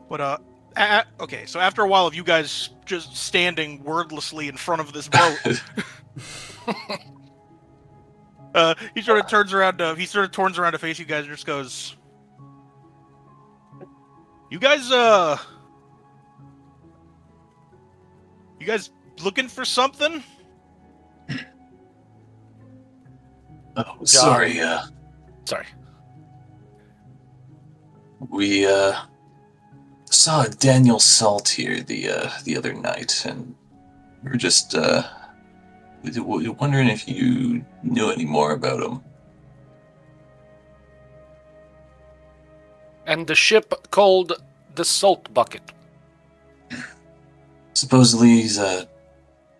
But okay, so after a while of you guys just standing wordlessly in front of this boat, he sort of turns around to face you guys and just goes, "You guys looking for something? Oh, sorry. Sorry. We saw Daniel Salt here the other night, and we were just wondering if you knew any more about him. And the ship called the Salt Bucket. Supposedly he's a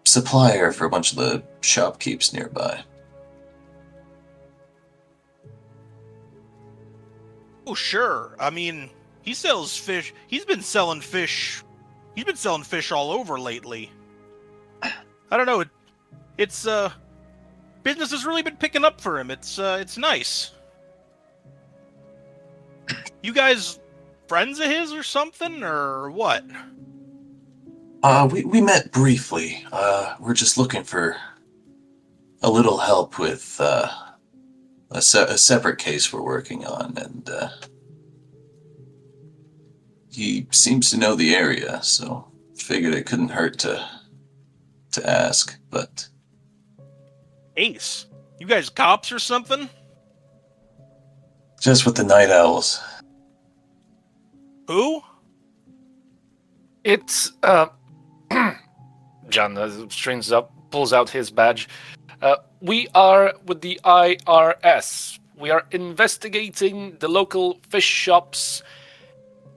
supplier for a bunch of the shopkeepers nearby. Oh, sure. I mean, he sells fish. He's been selling fish. He's been selling fish all over lately. I don't know. It's business has really been picking up for him. It's nice. You guys friends of his or something, or what? We met briefly. We're just looking for a little help with a separate case we're working on, and he seems to know the area, so figured it couldn't hurt to ask. But Ace, you guys cops or something? just with the night owls. Who? It's John straightens up, pulls out his badge. We are with the IRS. We are investigating the local fish shops.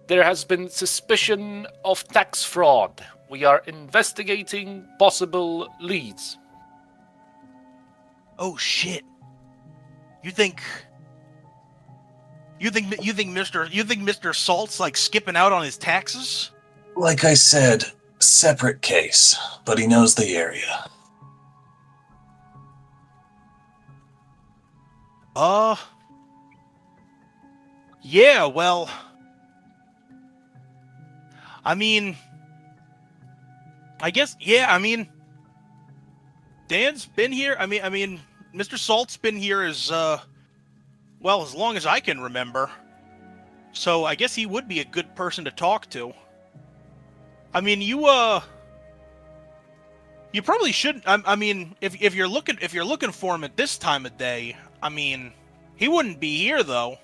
There has been suspicion of tax fraud. We are investigating possible leads. Oh shit! You think Mr. Salt's like skipping out on his taxes? Like I said, separate case, but he knows the area. Yeah, well, I mean, I guess, yeah, I mean, Dan's been here. I mean, Mr. Salt's been here as long as I can remember. So I guess he would be a good person to talk to. I mean, you probably shouldn't. I mean, if you're looking for him at this time of day, I mean, he wouldn't be here though.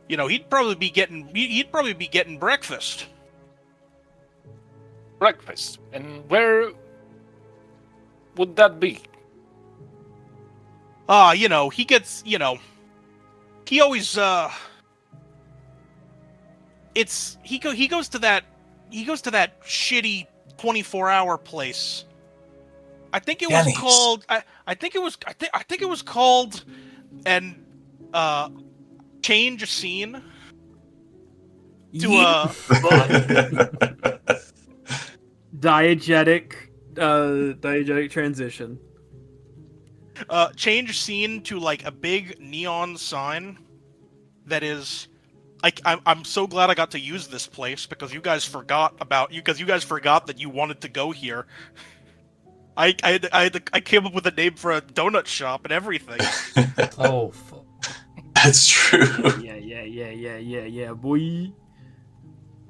You know, he'd probably be getting breakfast. Breakfast. And where would that be? You know, he gets, you know, he always he goes to that shitty 24-hour place. I think it was Denny's. called I think it was called and change scene to diegetic transition. change scene to like a big neon sign that is I'm so glad I got to use this place because you guys forgot that you wanted to go here. I came up with a name for a donut shop and everything. Oh, fuck. That's true. Yeah, boy.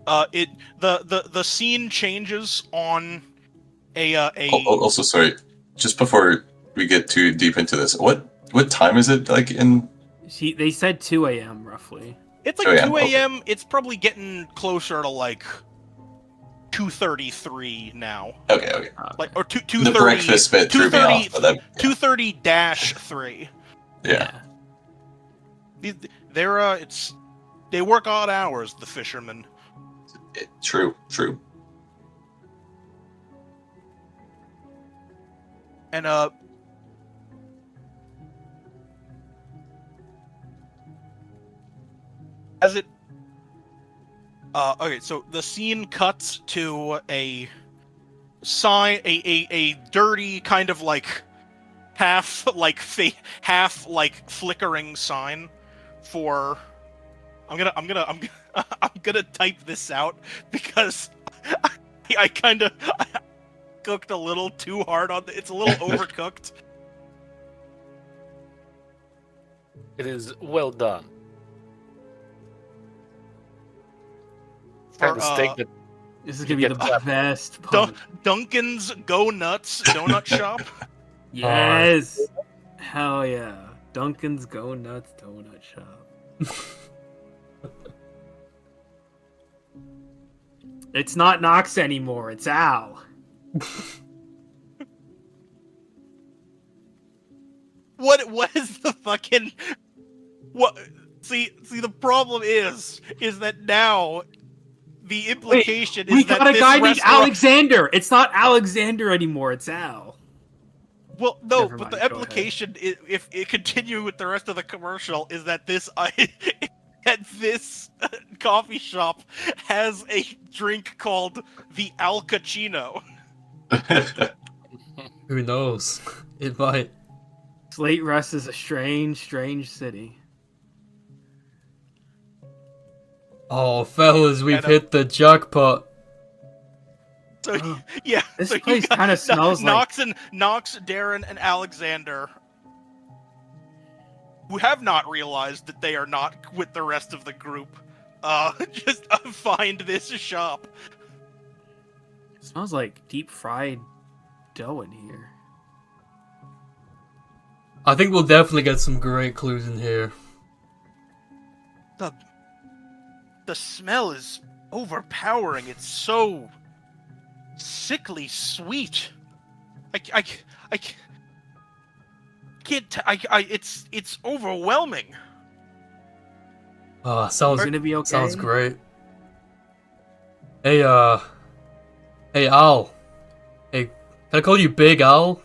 The scene changes on a Also, sorry, just before we get too deep into this, what time is it? Like in? They said 2 a.m. roughly. It's like 2 a.m. Okay. It's probably getting closer to like 2:33 now. Okay. Like or 2:30. The breakfast bit threw me off. 2:30-3. Yeah. They're they work odd hours, the fishermen. True. And as it okay, so the scene cuts to a sign, a dirty kind of like half flickering sign for I'm gonna type this out because I kind of cooked a little too hard on it's a little overcooked. It is well done. For, And the steak that This is You gonna be the get- best pun. Duncan's Go Nuts Donut Shop. Yes. Hell yeah. Duncan's Go Nuts Donut Shop. It's not Knox anymore. It's Al. What is the fucking what? See, the problem is that now the implication We is that got a this guy named restaurant. Alexander. It's not Alexander anymore. It's Al. Well, no, Never but mind, the go implication, if it continue with the rest of the commercial, is that this that this coffee shop has a drink called the Al Cappuccino. Who knows? It might. Slate Rest is a strange, strange city. Oh, fellas, we've And, hit the jackpot. So Oh, yeah, this so you place got kinda smells like- Knox, Darren, and Alexander, who have not realized that they are not with the rest of the group. Just find this shop. It smells like deep fried dough in here. I think we'll definitely get some great clues in here. The smell is overpowering. It's so sickly sweet. I it's overwhelming. Sounds It's gonna be okay. sounds great. Hey, hey Al. Hey, can I call you Big Al?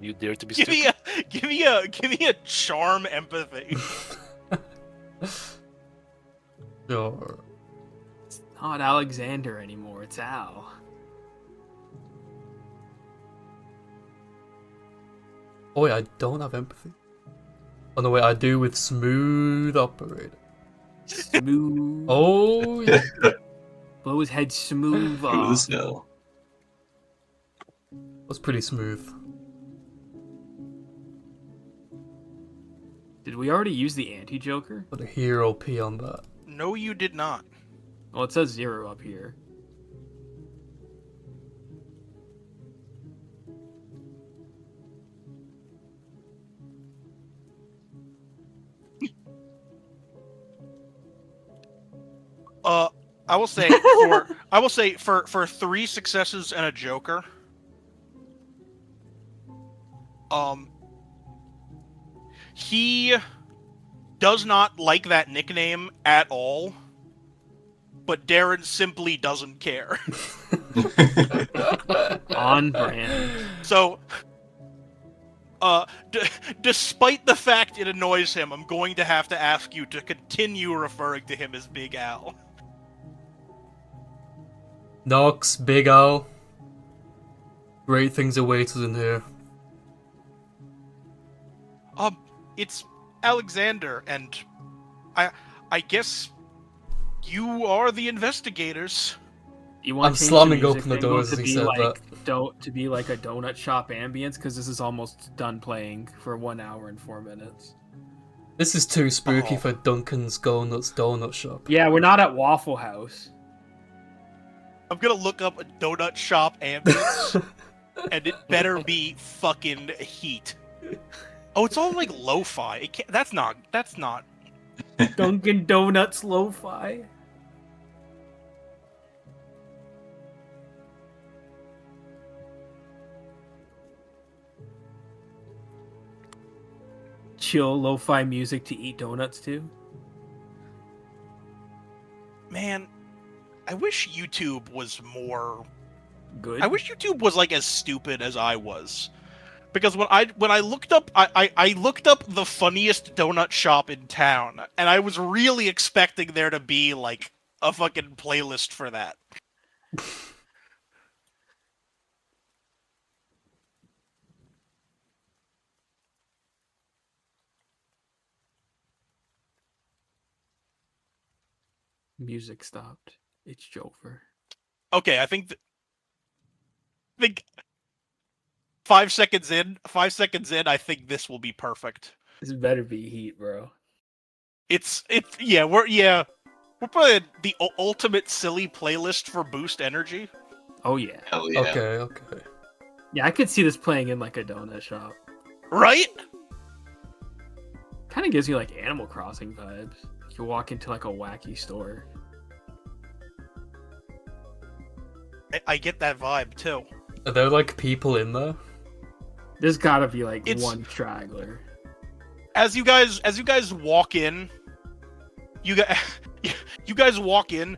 You dare to be Give stupid? me a charm empathy. Sure. It's not Alexander anymore. It's Al. Oh wait, I don't have empathy. Oh no, wait, I do with smooth operator. Smooth. Oh yeah. Blow his head smooth off. Who's no? That's pretty smooth. Did we already use the anti-Joker? Put a hero P on that. No, you did not. Well, it says 0 up here. I will say for 3 successes and a joker. He does not like that nickname at all, but Darren simply doesn't care. On brand. So, despite the fact it annoys him, I'm going to have to ask you to continue referring to him as Big Al. Knox, Big Al. Great things await us in here. It's Alexander, and I guess you are the investigators. You want I'm to change slamming music open the jingle doors to as he be said like, to be like a donut shop ambience, because this is almost done playing for 1 hour and 4 minutes. This is too spooky Oh. for Duncan's Go Nuts Donut Shop. Yeah, we're not at Waffle House. I'm gonna look up a donut shop ambience, and it better be fucking heat. Oh, it's all like lo-fi. It can't, that's not. Dunkin' Donuts Lo-Fi. Chill lo-fi music to eat donuts to. Man, I wish YouTube was more. Good. I wish YouTube was like as stupid as I was. Because when I looked up I looked up the funniest donut shop in town, and I was really expecting there to be like a fucking playlist for that. Music stopped. It's Jover. Okay, I think 5 seconds in, I think this will be perfect. This better be heat, bro. we're probably the ultimate silly playlist for boost energy. Oh yeah. Hell yeah. Okay. Yeah, I could see this playing in like a donut shop. Right? Kind of gives me like Animal Crossing vibes. You walk into like a wacky store. I get that vibe too. Are there like people in there? There's gotta be like It's- one straggler. As you guys walk in, you guys walk in.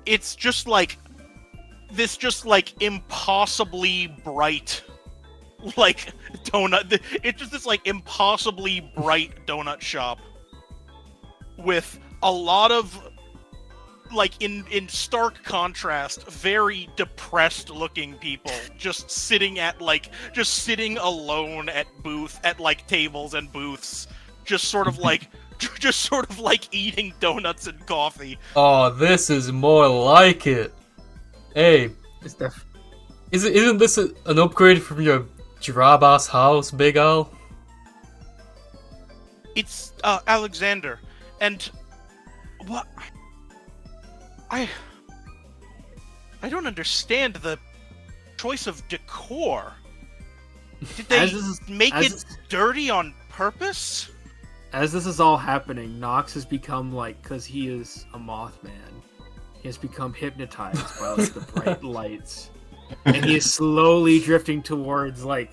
It's just like this, just like impossibly bright, like donut. It's just this like impossibly bright donut shop with a lot of, like, in stark contrast, very depressed looking people just sitting alone at like tables and booths, just sort of like eating donuts and coffee. Oh, this is more like it. Hey, It's def- isn't this an upgrade from your drab-ass house, Big Al? It's Alexander, and what? I don't understand the choice of decor. Did they make it dirty on purpose? As this is all happening, Nox has become like, because he is a Mothman, he has become hypnotized by like the bright lights, and he is slowly drifting towards like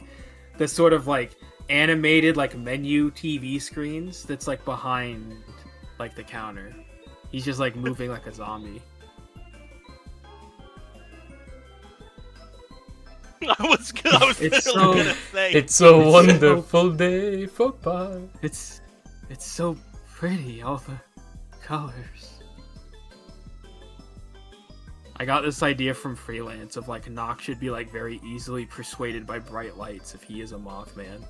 the sort of like animated like menu TV screens that's like behind like the counter. He's just like moving like a zombie. I was literally gonna say It's a wonderful day for pie. It's so pretty, all the colors. I got this idea from Freelance of like Nox should be like very easily persuaded by bright lights if he is a Mothman.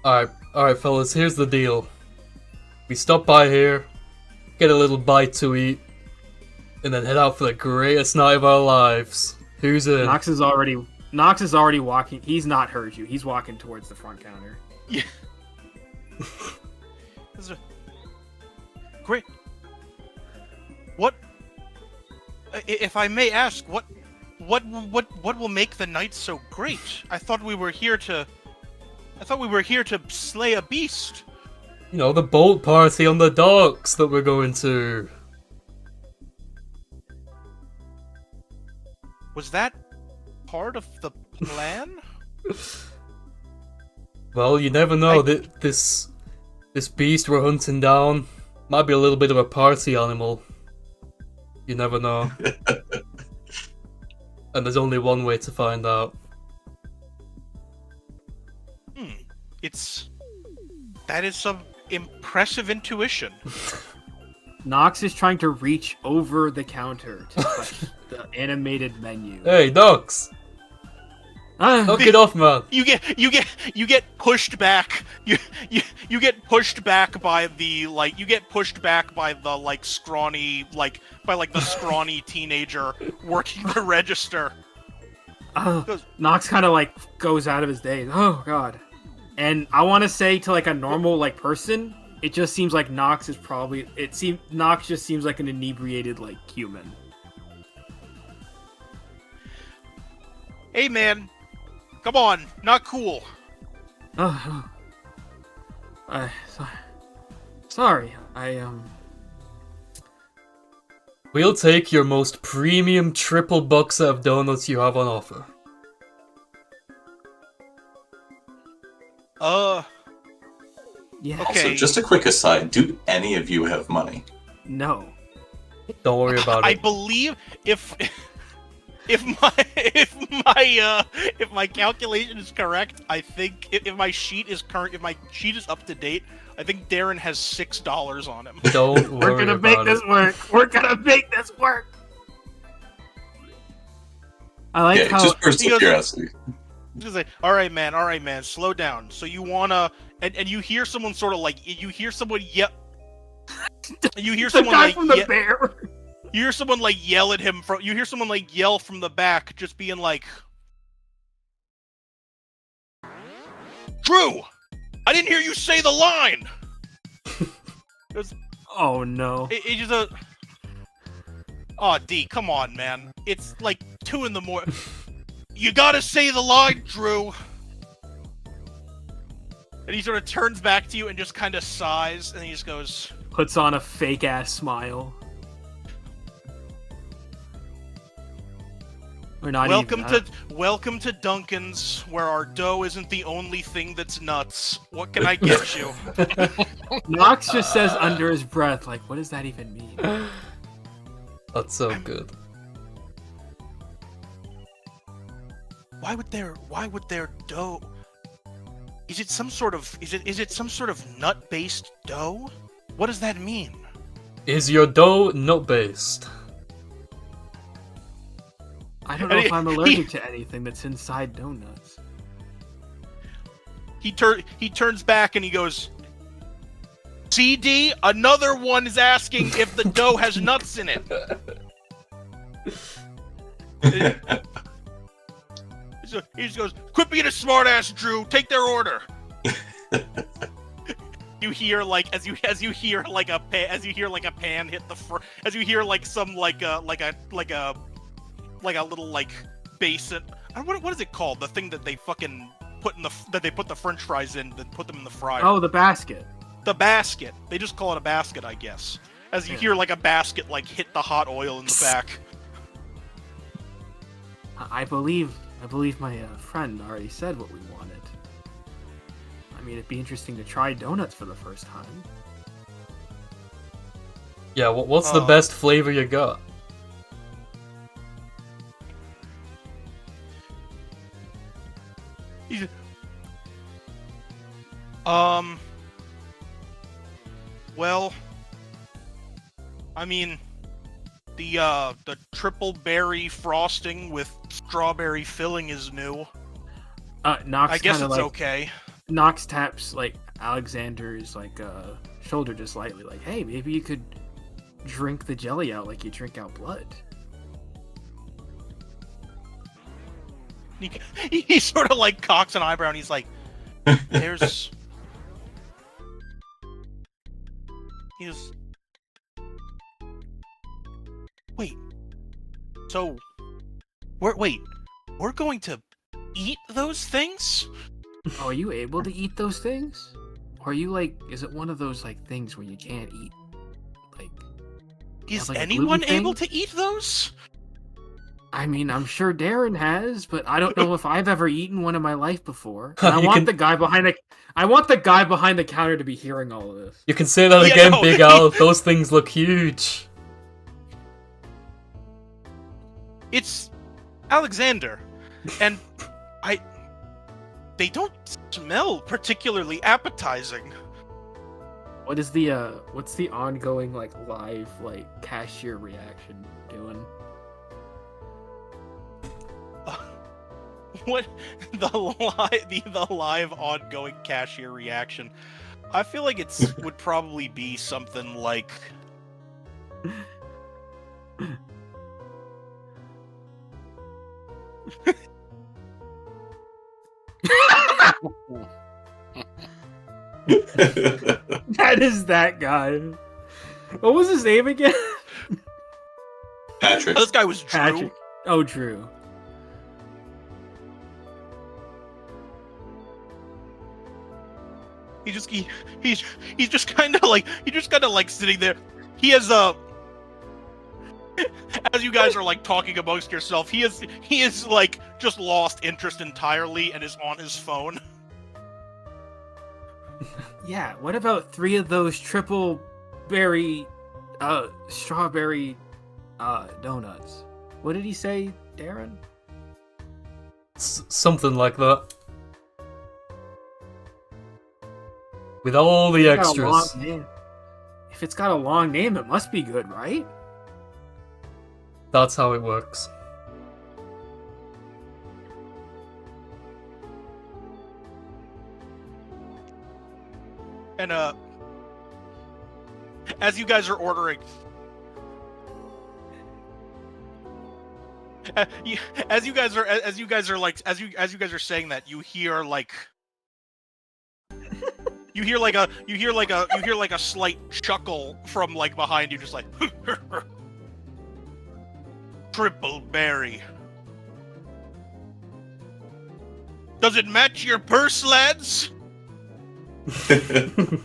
Alright, fellas, here's the deal. We stop by here, get a little bite to eat, and then head out for the greatest night of our lives. Who's in? Nox is already walking. He's not heard you. He's walking towards the front counter. Yeah. This is great. What, if I may ask, what will make the night so great? I thought we were here to slay a beast. You know, the boat party on the docks that we're going to. Was that part of the plan? Well, you never know. This beast we're hunting down might be a little bit of a party animal. You never know. And there's only one way to find out. That is some impressive intuition. Nox is trying to reach over the counter to touch the animated menu. Hey, Nox! Knock it off, man! You get pushed back. You get pushed back by the scrawny teenager working the register. Nox kind of like goes out of his daze. Oh god. And I want to say to like a normal like person, it just seems like Nox just seems like an inebriated like human. Hey man, come on, not cool. Sorry. We'll take your most premium triple box of donuts you have on offer. Yeah. Okay. Also, just a quick aside, do any of you have money? No. Don't worry about I it. believe if my calculation is correct, I think if my sheet is up to date, I think Darren has $6 on him. Don't worry We're gonna about make it. this work. We're gonna make this work. I like Yeah, how just personal he goes- curiosity. Just like, all right, man, slow down. So you wanna, and you hear someone sort of like, you hear someone yell, you hear the someone guy like, from the ye- bear. you hear someone like yell at him from, you hear someone like yell from the back, just being like, Drew, I didn't hear you say the line. Oh no. It just a. Oh, D, come on, man. It's like 2 in the morning. You gotta say the line, Drew. And he sort of turns back to you and just kind of sighs, and he just goes, Puts on a fake ass smile. Or not welcome even, welcome to Duncan's, where our dough isn't the only thing that's nuts. What can I get you? Nox just says under his breath, like, what does that even mean? That's so good. Why would their dough? Is it some sort of nut-based dough? What does that mean? Is your dough nut-based? I don't know if I'm allergic to anything that's inside donuts. He turns back and he goes, CD, another one is asking if the dough has nuts in it. So he just goes, quit being a smartass, Drew. Take their order. You hear like as you hear like a pan hit the as you hear like some like a little like basin. What is it called? The thing that they fucking put in the French fries in, then put them in the fryer. Oh, the basket. The basket. They just call it a basket, I guess. As you hear like a basket like hit the hot oil in the back. I believe my friend already said what we wanted. I mean, it'd be interesting to try donuts for the first time. Yeah, what's the best flavor you got? Well, I mean, the triple berry frosting with strawberry filling is new. Nox I guess kinda, it's like, okay. Nox taps like Alexander's like shoulder just lightly, like, hey, maybe you could drink the jelly out like you drink out blood. He sort of like cocks an eyebrow and he's like, "There's." He's. Wait. So, we're going to eat those things? Oh, are you able to eat those things? Or are you like, is it one of those like things where you can't eat? Like, Is like a anyone gluten able thing? to eat those? I mean, I'm sure Darren has, but I don't know if I've ever eaten one in my life before. You And I want can- the guy behind the counter to be hearing all of this. You can say that Yeah, again, no. Big Al. Those things look huge. It's Alexander, and they don't smell particularly appetizing. What's the ongoing like live like cashier reaction doing? What the live ongoing cashier reaction? I feel like would probably be something like That is that guy. What was his name again? Patrick. oh, this guy was Drew. Patrick. Oh, Drew. He's just kind of like sitting there. He has as you guys are like talking amongst yourself, he is like just lost interest entirely and is on his phone. Yeah, what about 3 of those triple berry strawberry donuts? What did he say, Darren? Something like that. With all the It's got a long extras. name. If it's got a long name, it must be good, right? That's how it works. And as you guys are ordering, as you guys are saying that, you hear like You hear like a slight chuckle from like behind you, just like triple berry. Does it match your purse, lads? Do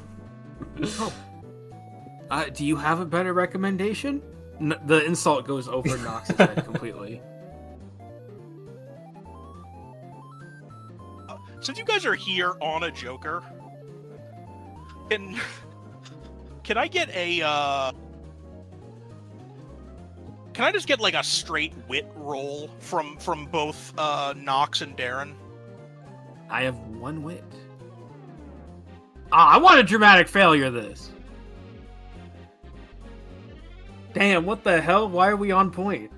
you have a better recommendation? The insult goes over Nox's head completely. Since you guys are here on a Joker, can I get a can I just get like a straight wit roll from both Nox and Darren? I have 1 wit. I want a dramatic failure this. Damn, what the hell? Why are we on point?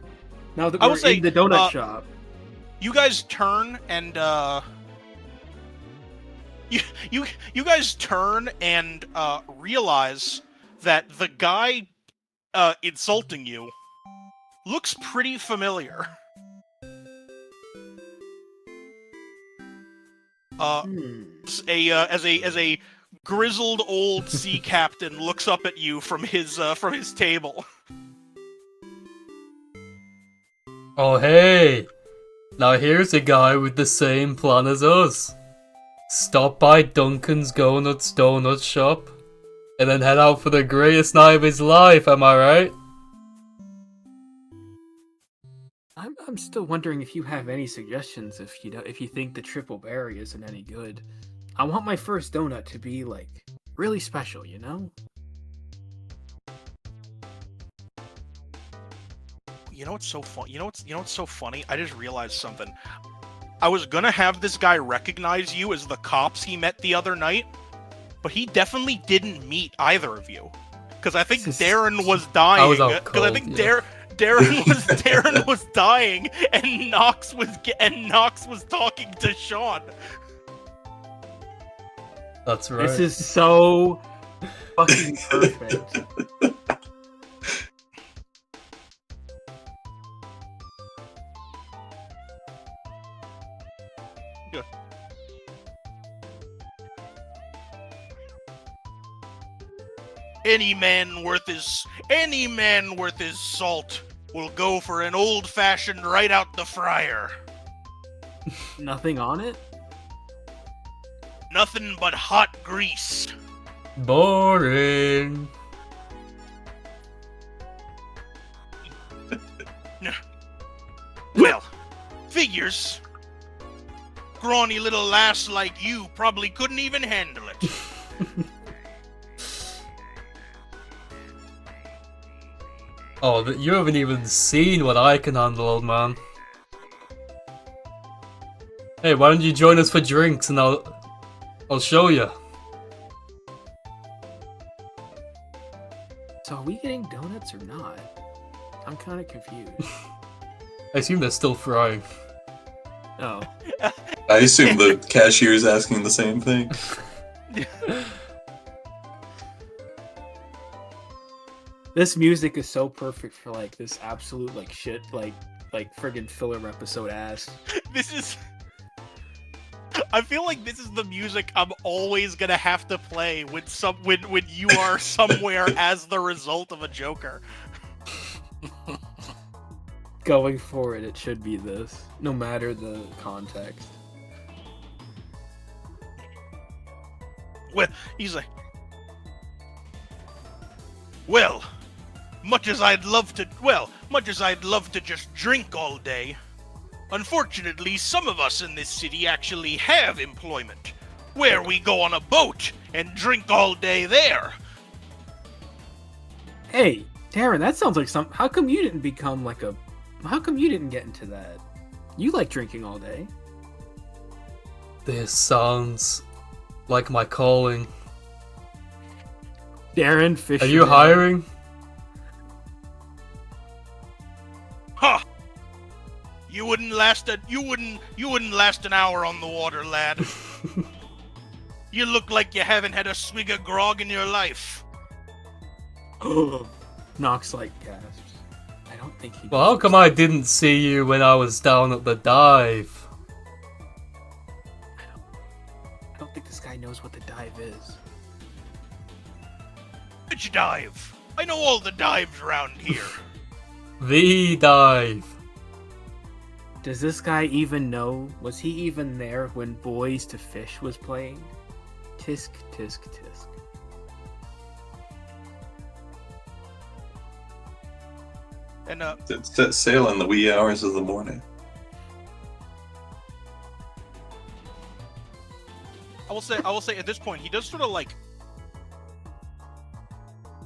Now that we're in the donut shop. You guys turn and you guys turn and realize that the guy insulting you looks pretty familiar. As a grizzled old sea captain looks up at you from his table. Oh hey! Now here's a guy with the same plan as us. Stop by Duncan's donut shop, and then head out for the greatest night of his life, am I right? I'm still wondering if you have any suggestions if you think the triple berry isn't any good. I want my first donut to be like really special, you know? You know what's so fun? You know what's so funny? I just realized something. I was gonna have this guy recognize you as the cops he met the other night, but he definitely didn't meet either of you. Because I think Darren was dying. Because I think Darren was dying, and Nox was talking to Sean. That's right. This is so fucking perfect. Any man worth his salt will go for an old-fashioned right out the fryer. Nothing on it? Nothing but hot grease. Boring. Well, figures. Scrawny little lass like you probably couldn't even handle it. Oh, you haven't even seen what I can handle, old man. Hey, why don't you join us for drinks and I'll show you. So are we getting donuts or not? I'm kind of confused. I assume they're still frying. Oh. I assume the cashier's asking the same thing. This music is so perfect for like this absolute like shit like friggin' filler episode ass. I feel like this is the music I'm always gonna have to play when you are somewhere as the result of a Joker. Going forward, it should be this, no matter the context. Well, he's like, well, much as I'd love to just drink all day, unfortunately, some of us in this city actually have employment, where we go on a boat and drink all day there. Hey, Darren, that sounds like some. How come you didn't become like a? How come you didn't get into that? You like drinking all day. This sounds like my calling. Darren Fisher. Are you hiring? Huh. You wouldn't last an hour on the water, lad. You look like you haven't had a swig of grog in your life. Nox like gasps. I don't think he. Well, how come I didn't see you when I was down at the dive? I don't think this guy knows what the dive is. Which dive? I know all the dives around here. The dive. Does this guy even know? Was he even there when Boys to Fish was playing? Tisk, tisk, tisk. And Set sail in the wee hours of the morning. I will say at this point he does sort of like.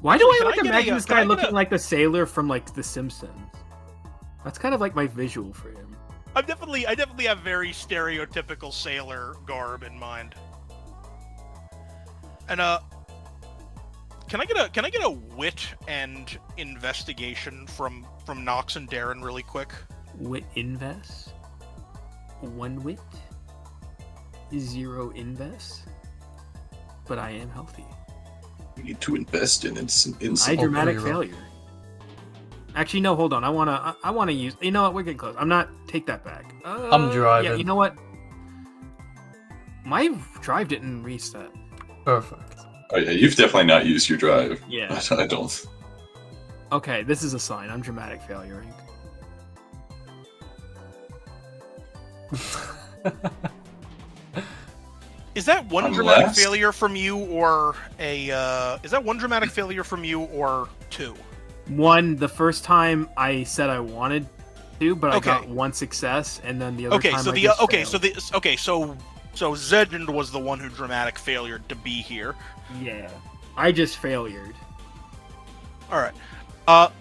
Why do I Can I like get a, imagine uh, this can guy I get looking a- like the sailor from like The Simpsons? That's kind of like my visual for him. I definitely have very stereotypical sailor garb in mind. And can I get a wit and investigation from Nox and Darren really quick? Wit invest? 1 wit? 0 invest? But I am healthy. You need to invest in I some dramatic pretty rough. failure. Actually, no. Hold on. I wanna use. You know what? We're getting close. I'm not. Take that back. I'm driving. Yeah. You know what? My drive didn't reset. Perfect. Oh yeah, you've definitely not used your drive. Yeah. I don't. Okay. This is a sign. I'm dramatic failuring. Is that one I'm dramatic last? failure from you, or a? Is that one dramatic failure from you, or 2? 1. The first time I said I wanted to, but I Okay. got 1 success, and then the other Okay, time so I the just okay, failed. so Zedend was the one who dramatic failure to be here. Yeah. I just failured. All right.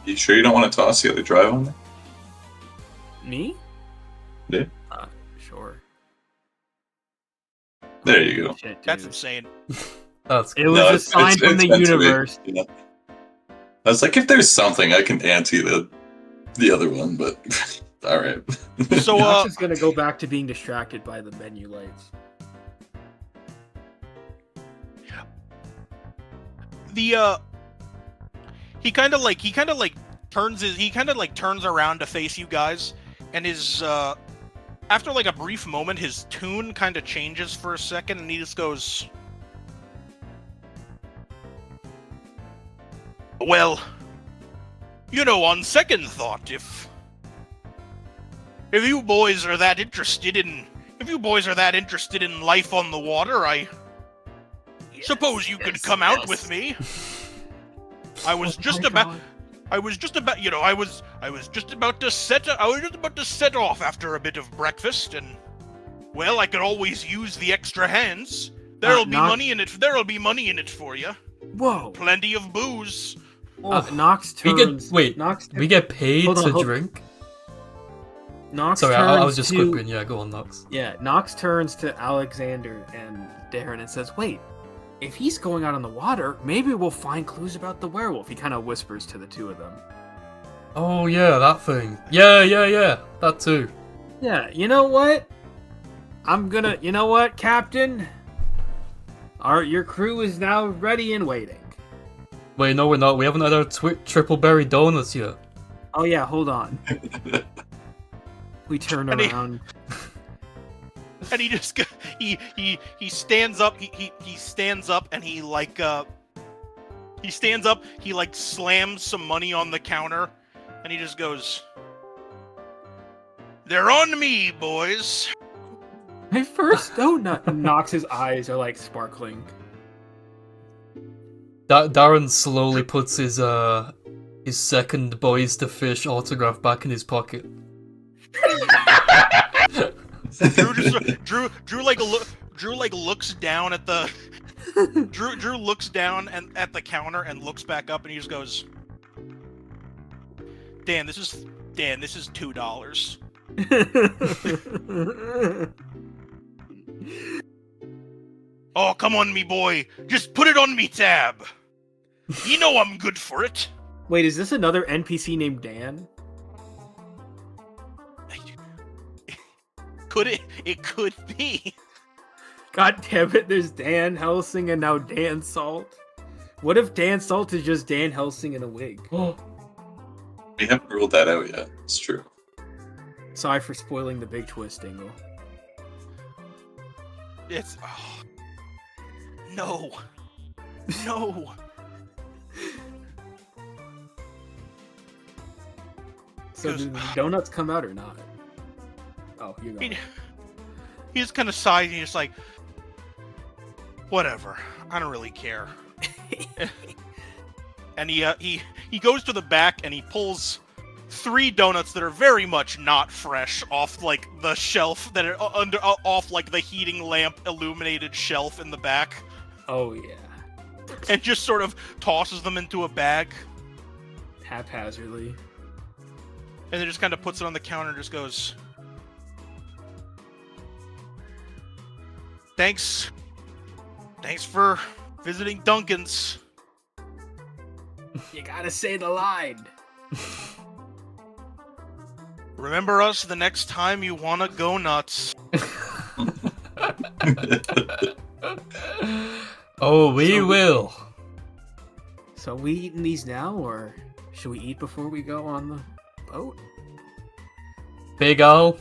You sure you don't want to toss the other drive on there? Me? Yeah. Sure. There you go. Shit, dude. That's insane. That's It cool. was No, a it's- sign it's- from it's the meant to be, universe. you know? I was like, if there's something, I can ante the other one, but all right. So Nox is gonna go back to being distracted by the menu lights. the he kind of like turns around to face you guys, and his after like a brief moment, his tune kind of changes for a second, and he just goes, "Well, you know, on second thought, if you boys are that interested in life on the water, I suppose you could come out with me. I was just about to set off after a bit of breakfast, and well, I could always use the extra hands. There'll be Nox- money in it. There'll be money in it for you. Whoa! Plenty of booze." Nox We turns. get wait. Nox, We get paid Hold on, to hold- drink. Nox Sorry, turns I was just to, quipping. Yeah, go on, Nox. Yeah, Nox turns to Alexander and Darren and says, "Wait, if he's going out on the water, maybe we'll find clues about the werewolf." He kind of whispers to the two of them. Oh yeah, that thing. Yeah, that too. Yeah, you know what? You know what, Captain? Your crew is now ready and waiting. Wait, no, we're not. We haven't had our triple berry donuts yet. Oh yeah, hold on. We turn And he- around. And he just he stands up. He stands up, and he slams some money on the counter, and he just goes, "They're on me, boys." My first donut. Nox's eyes are like sparkling. Darren slowly puts his second Boys to Fish autograph back in his pocket. Drew looks down at the Drew looks down and at the counter and looks back up, and he just goes, Dan, this is $2. Oh, come on, me boy. Just put it on me tab. You know I'm good for it. Wait, is this another NPC named Dan? Could it? It could be. God damn it, there's Dan Helsing and now Dan Salt. What if Dan Salt is just Dan Helsing in a wig? We haven't ruled that out yet. It's true. Sorry for spoiling the big twist, Dingle. It's no. No. So Goes- do the donuts come out or not? Oh, you got He, it. he just kind of sighs and he's just like, whatever. I don't really care. And he goes to the back and he pulls 3 donuts that are very much not fresh off like the shelf that are off like the heating lamp illuminated shelf in the back, Oh yeah. and just sort of tosses them into a bag, Haphazardly. and then just kind of puts it on the counter and just goes, Thanks for visiting Duncan's. You gotta say the line. Remember us the next time you wanna go nuts. Oh, we So- will. So we eating these now, or should we eat before we go on the boat? Big Al,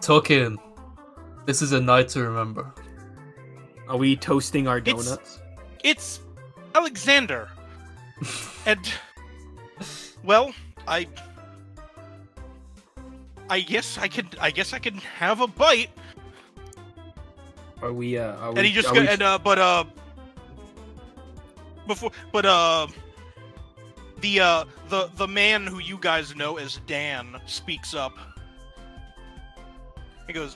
tuck in. This is a night to remember. Are we toasting our It's- donuts? It's Alexander. And well, I guess I could have a bite. Are we? Are we? And he just are go, we- and the man who you guys know as Dan speaks up. He goes,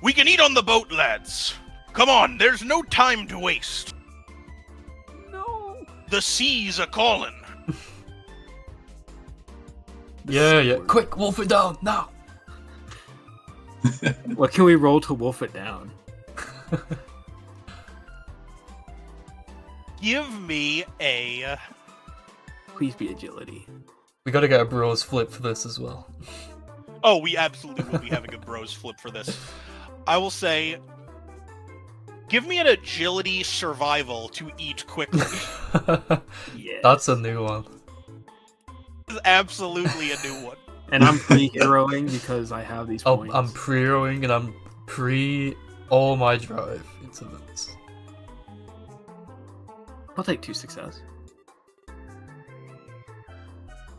"We can eat on the boat, lads. Come on, there's no time to waste. No. The seas are calling." Yeah. Quick, wolf it down now. What can we roll to wolf it down? Give me a Please be agility. We gotta get a bros flip for this as well. Oh, we absolutely will be having a bros flip for this. I will say, give me an agility survival to eat quickly. Yeah. That's a new one. This is absolutely a new one. And I'm pre-heroing because I have these points. I'm pre-rowing and I'm all my drive into this. I'll take 2 success.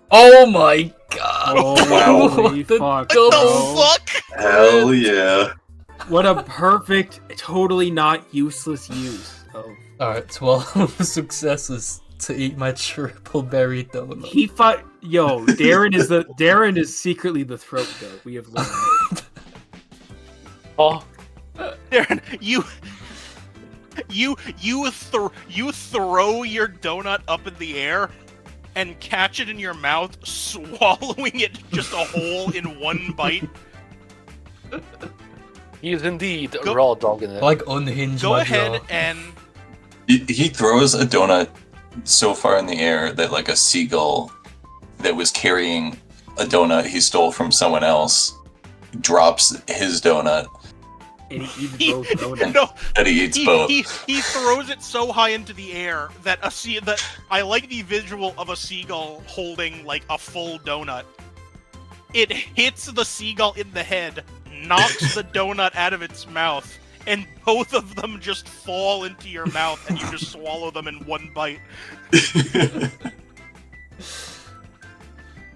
Oh my god! Oh, holy The fuck. What double- the fuck? Hell yeah. What a perfect, totally not useless use of. Alright, 12 successes to eat my triple berry donut. He fought. Yo, Darren is secretly the throat goat. We have learned. Oh, Darren, you throw your donut up in the air and catch it in your mouth, swallowing it just a whole in one bite. he is indeed a Go- raw dog in it. Like unhinge Go my ahead jaw. and He throws a donut so far in the air that like a seagull that was carrying a donut he stole from someone else drops his donut And he eats He- both donuts. no, and he eats both. he throws it so high into the air that that I like the visual of a seagull holding like a full donut. It hits the seagull in the head, knocks the donut out of its mouth, and both of them just fall into your mouth, and you just swallow them in one bite.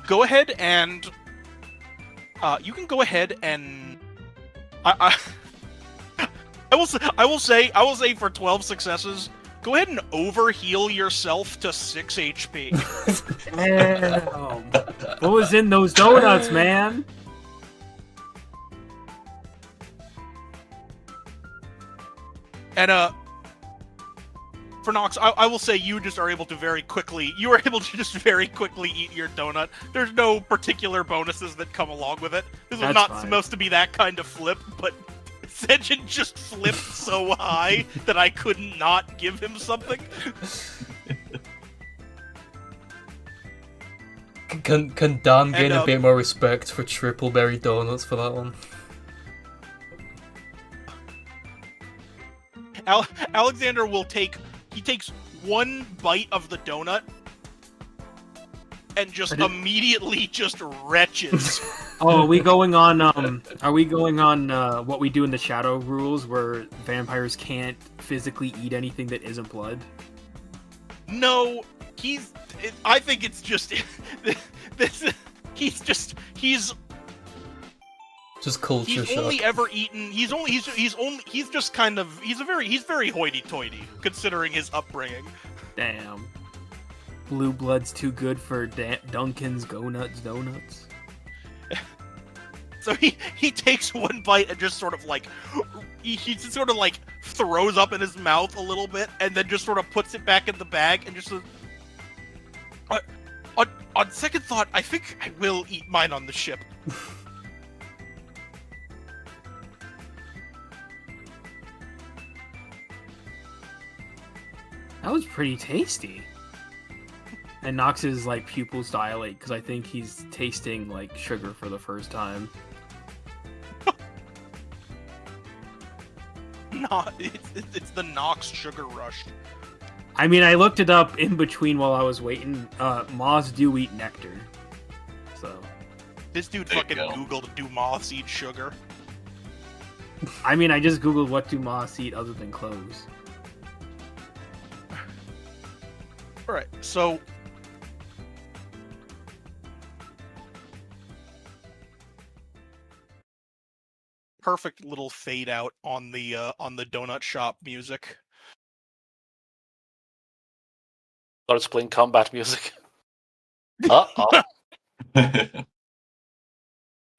Go ahead and you can go ahead and I will say for 12 successes, go ahead and overheal yourself to 6 HP. Damn. What was in those donuts, man? And for Nox, I will say you just are able to very quickly eat your donut. There's no particular bonuses that come along with it. This was That's not fine. supposed to be that kind of flip, but Sejin just flipped so high that I couldn't not give him something. Can Dan gain And, a bit more respect for triple berry donuts for that one? Alexander takes one bite of the donut, and just immediately just retches. Oh, are we going on? What we do in the Shadow rules, where vampires can't physically eat anything that isn't blood? No, I think it's just this. He's just culture shock. only ever eaten. He's very hoity-toity considering his upbringing. Damn. Blue blood's too good for Duncan's Go Nuts donuts. So he takes one bite and just sort of like he just sort of like throws up in his mouth a little bit and then just sort of puts it back in the bag and just on second thought, I think I will eat mine on the ship. That was pretty tasty. And Nox's like pupils dilate because I think he's tasting like sugar for the first time. It's the Nox sugar rush. I mean, I looked it up in between while I was waiting. Moths do eat nectar. So. This dude There you fucking go. Googled, do moths eat sugar? I mean, I just Googled what do moths eat other than clothes. Alright, so... Perfect little fade out on the donut shop music. Starts playing combat music. Uh-oh.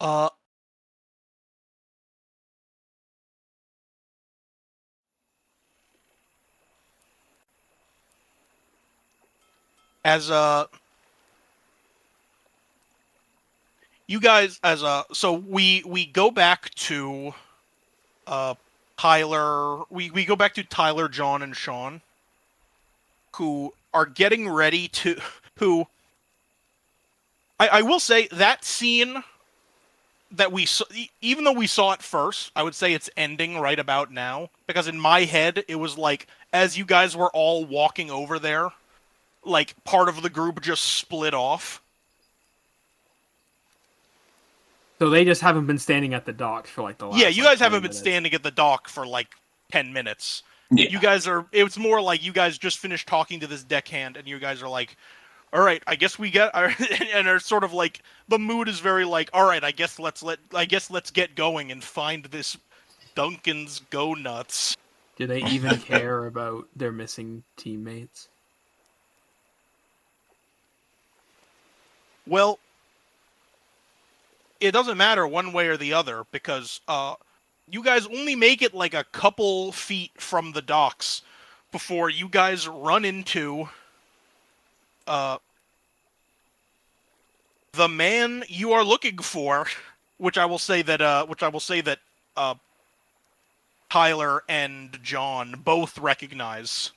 Uh... As you guys so we go back to Tyler, we go back to Tyler, John, and Sean, who are getting ready to I will say that scene that we saw, even though we saw it first, I would say it's ending right about now, because in my head it was like as you guys were all walking over there, like part of the group just split off. So they just haven't been standing at the docks for like the last. Yeah, you like, guys 20 haven't been minutes. standing at the dock for like 10 minutes. Yeah. You guys are, it's more like you guys just finished talking to this deckhand and you guys are like, all right, I guess we get, and are sort of like, the mood is very like, all right, I guess let's get going and find this Duncan's Go Nuts. Do they even care about their missing teammates? Well, it doesn't matter one way or the other, because you guys only make it like a couple feet from the docks before you guys run into the man you are looking for, which I will say that Tyler and John both recognize,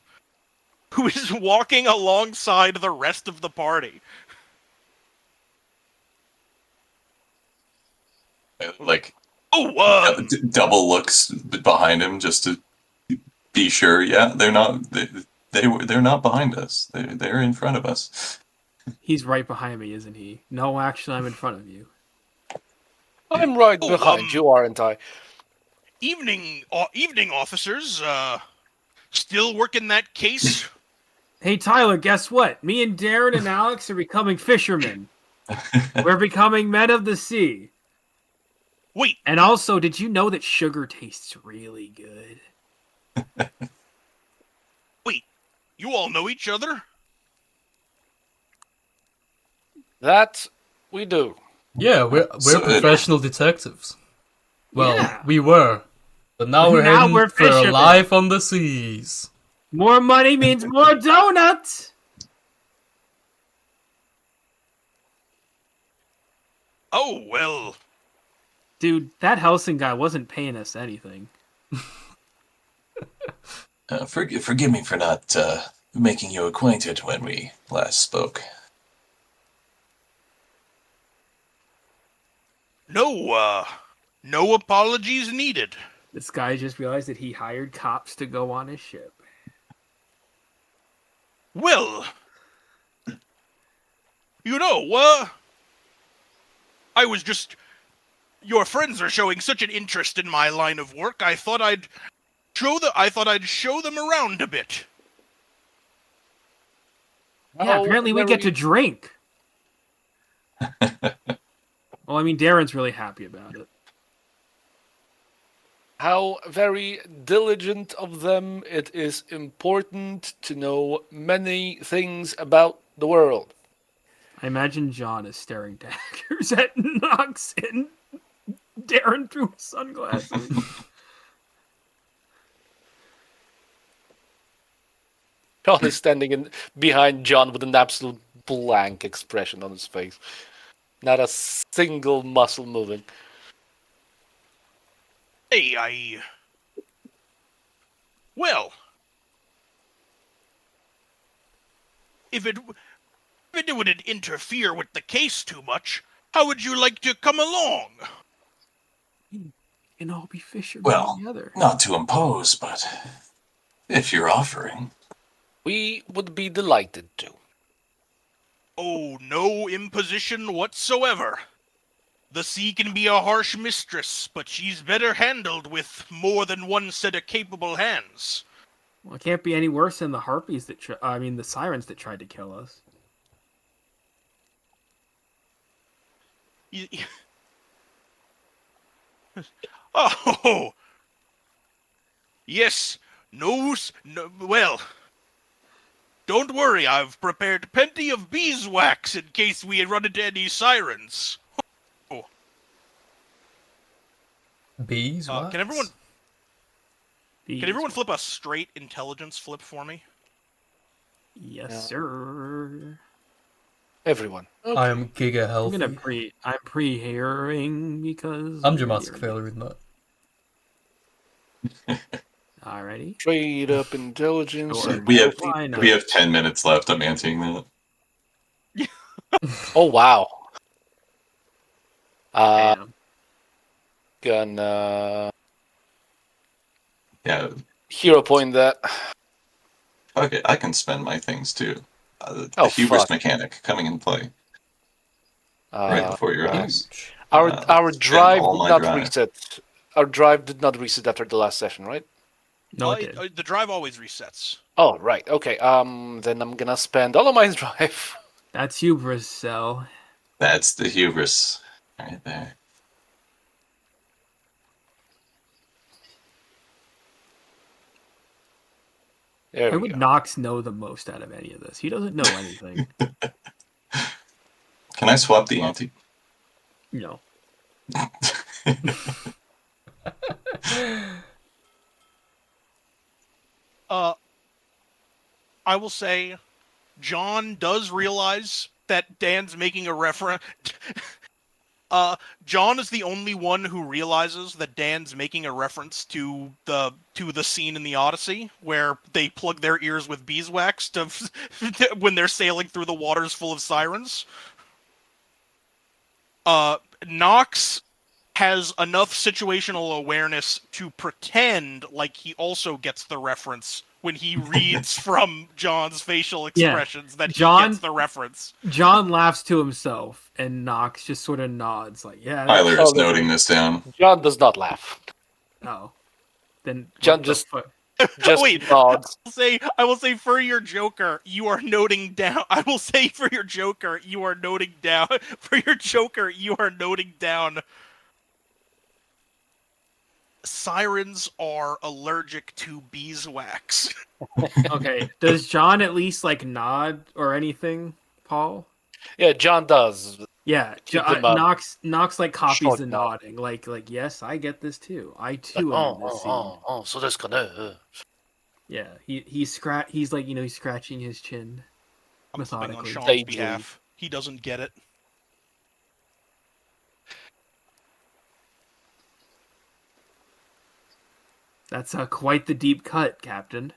who is walking alongside the rest of the party. Like, Oh, double looks behind him just to be sure. Yeah, they're not. They're not behind us. They're in front of us. He's right behind me, isn't he? No, actually, I'm in front of you. I'm right Oh, behind you, aren't I? evening, officers. Still working that case? Hey, Tyler, guess what? Me and Darren and Alex are becoming fishermen. We're becoming men of the sea. Wait, And also, did you know that sugar tastes really good? you all know each other? That we do. Yeah, we're So- professional detectives. Well, Yeah. we were. But now we're Now heading we're for a fishermen. life on the seas. More money means more donuts! Oh, well. Dude, that Helsing guy wasn't paying us anything. Forgive me for not making you acquainted when we last spoke. No apologies needed. This guy just realized that he hired cops to go on his ship. Well, I was just... Your friends are showing such an interest in my line of work, I thought I'd show them around a bit. Yeah, How apparently we get to very- drink. Well, I mean, Darren's really happy about it. How very diligent of them. It is important to know many things about the world. I imagine John is staring daggers at Knox and Darren through his sunglasses. John is standing behind John with an absolute blank expression on his face. Not a single muscle moving. Hey, Well... If it wouldn't interfere with the case too much, how would you like to come along? And all be fishermen Well, together. not to impose, but if you're offering. We would be delighted to. Oh, no imposition whatsoever. The sea can be a harsh mistress, but she's better handled with more than one set of capable hands. Well, it can't be any worse than the harpies the sirens that tried to kill us. Oh! Yes, no, well... Don't worry, I've prepared plenty of beeswax in case we run into any sirens. Bees? Can everyone These- Can everyone flip a straight intelligence flip for me? Yes, Yeah. sir. Everyone. I am giga I'm healthy. gonna I'm pre-hearing because I'm dramatic failure in that. Alrighty. Straight up intelligence. Sure. and We have Why not? we have 10 minutes left. I'm answering that. Oh wow. Damn. Gonna Yeah. hero point that. Okay, I can spend my things too. The Oh, hubris fuck. mechanic coming in play right before your eyes. Huge. Our Spend drive all did my not drive. reset. Our drive did not reset after the last session, right? No, it did. The drive always resets. Oh, right. Okay. Then I'm gonna spend all of my drive. That's hubris, Cell. That's the hubris right there. There Why we would go. Nox know the most out of any of this? He doesn't know anything. Can I swap the ante? No. I will say, John does realize that Dan's making a reference. John is the only one who realizes that Dan's making a reference to the scene in the Odyssey where they plug their ears with beeswax to when they're sailing through the waters full of sirens. Nox has enough situational awareness to pretend like he also gets the reference when he reads from John's facial expressions that he John- gets the reference. John laughs to himself, and Nox just sort of nods, like, yeah. Tyler Oh, is no. noting this down. John does not laugh. Oh. Then John what the just- fuck? Just Wait. nods. I will say for your Joker, you are noting down. I will say for your Joker, you are noting down. For your Joker, you are noting down. Sirens are allergic to beeswax. Okay. Does John at least, like, nod or anything, Paul? Yeah, John does. Yeah. Keep them up. Nox, like, copies Short the nod. nodding. Like, yes, I get this, too. I, too, am in this scene. So that's gonna. Yeah. He's like, he's scratching his chin. I'm flipping on Methodically. Sean's Sagely. behalf. He doesn't get it. That's quite the deep cut, Captain.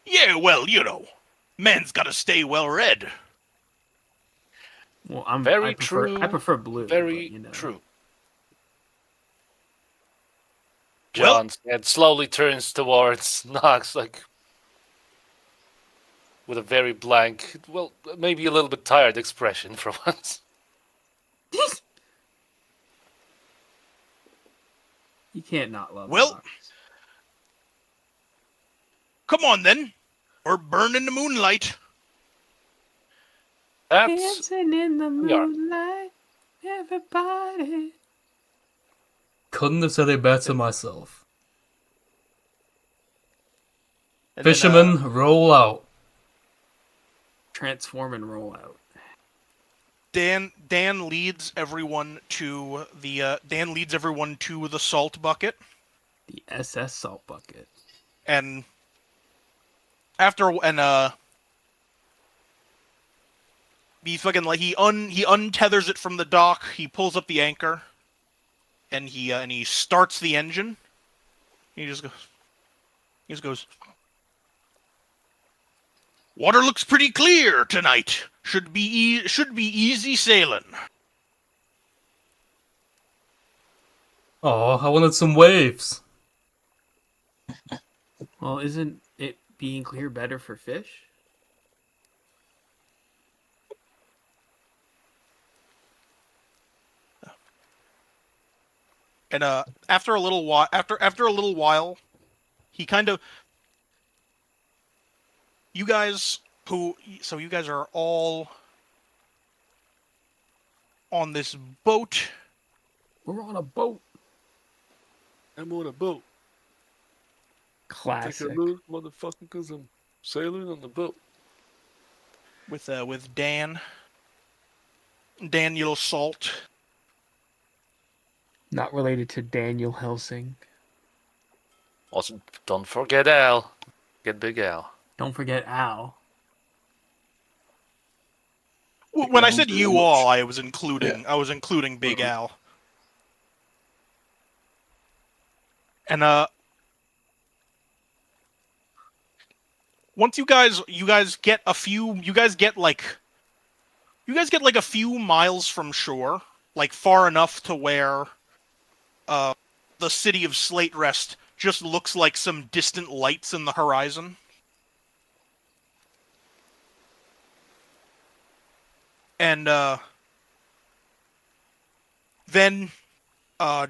Yeah, well, man's gotta stay well read. Well, Very I prefer, true, I prefer blue. Very but, true. Well- John's head slowly turns towards Knox, like with a very blank, well, maybe a little bit tired expression for once. You can't not love Well- Knox. Come on then, or burn in the moonlight. That's Dancing in the Yeah. moonlight, everybody. Couldn't have said it better myself. And then, Fishermen, roll out. Transform and roll out. Dan leads everyone to the salt bucket, The SS Salt Bucket. and he fucking like he untethers it from the dock. He pulls up the anchor, and he starts the engine. He just goes. Water looks pretty clear tonight. Should be easy sailing. Oh, I wanted some waves. Well, isn't it being clear better for fish? And after a little while, he kind of you guys are all on this boat. We're on a boat. I'm on a boat. Classic. Take a look, motherfucker, because I'm sailing on the boat. with Daniel Salt. Not related to Daniel Helsing. Also, don't forget Al. Get Big Al. Don't forget Al. When I said you all, I was including Big Al. And once you guys get a few miles from shore, like far enough to where the city of Slate Rest just looks like some distant lights in the horizon. And then Daniel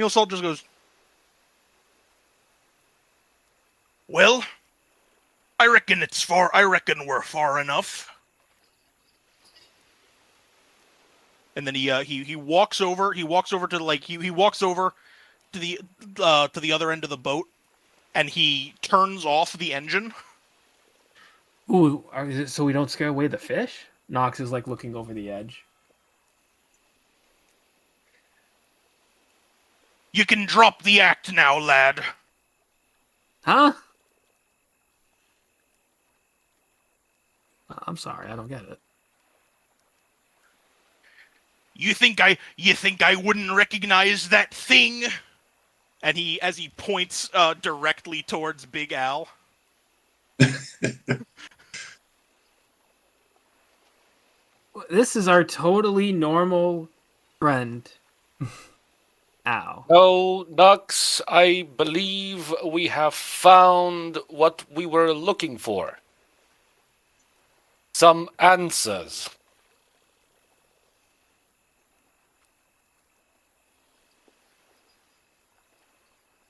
Salt just goes, "Well, I reckon we're far enough." And then he walks over to the other end of the boat, and he turns off the engine. Ooh, is it so we don't scare away the fish? Knox is like looking over the edge. You can drop the act now, lad. Huh? I'm sorry, I don't get it. You think I wouldn't recognize that thing? And as he points directly towards Big Al. This is our totally normal friend, Al. No, Nux, I believe we have found what we were looking for. Some answers.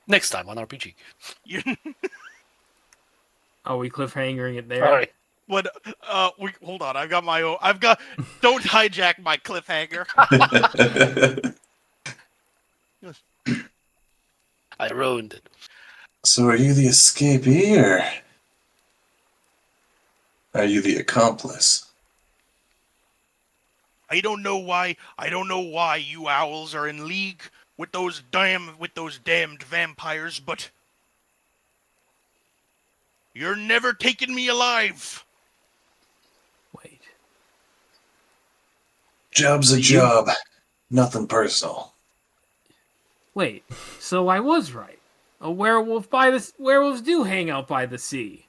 Next time on RPG. Are we cliffhangering it there? Sorry. Hold on, don't hijack my cliffhanger. I ruined it. So are you the escapee, or are you the accomplice? I don't know why you owls are in league with those damned vampires, but you're never taking me alive. Wait. Job's a job. Nothing personal. Wait. So I was right. A werewolf by the werewolves do hang out by the sea.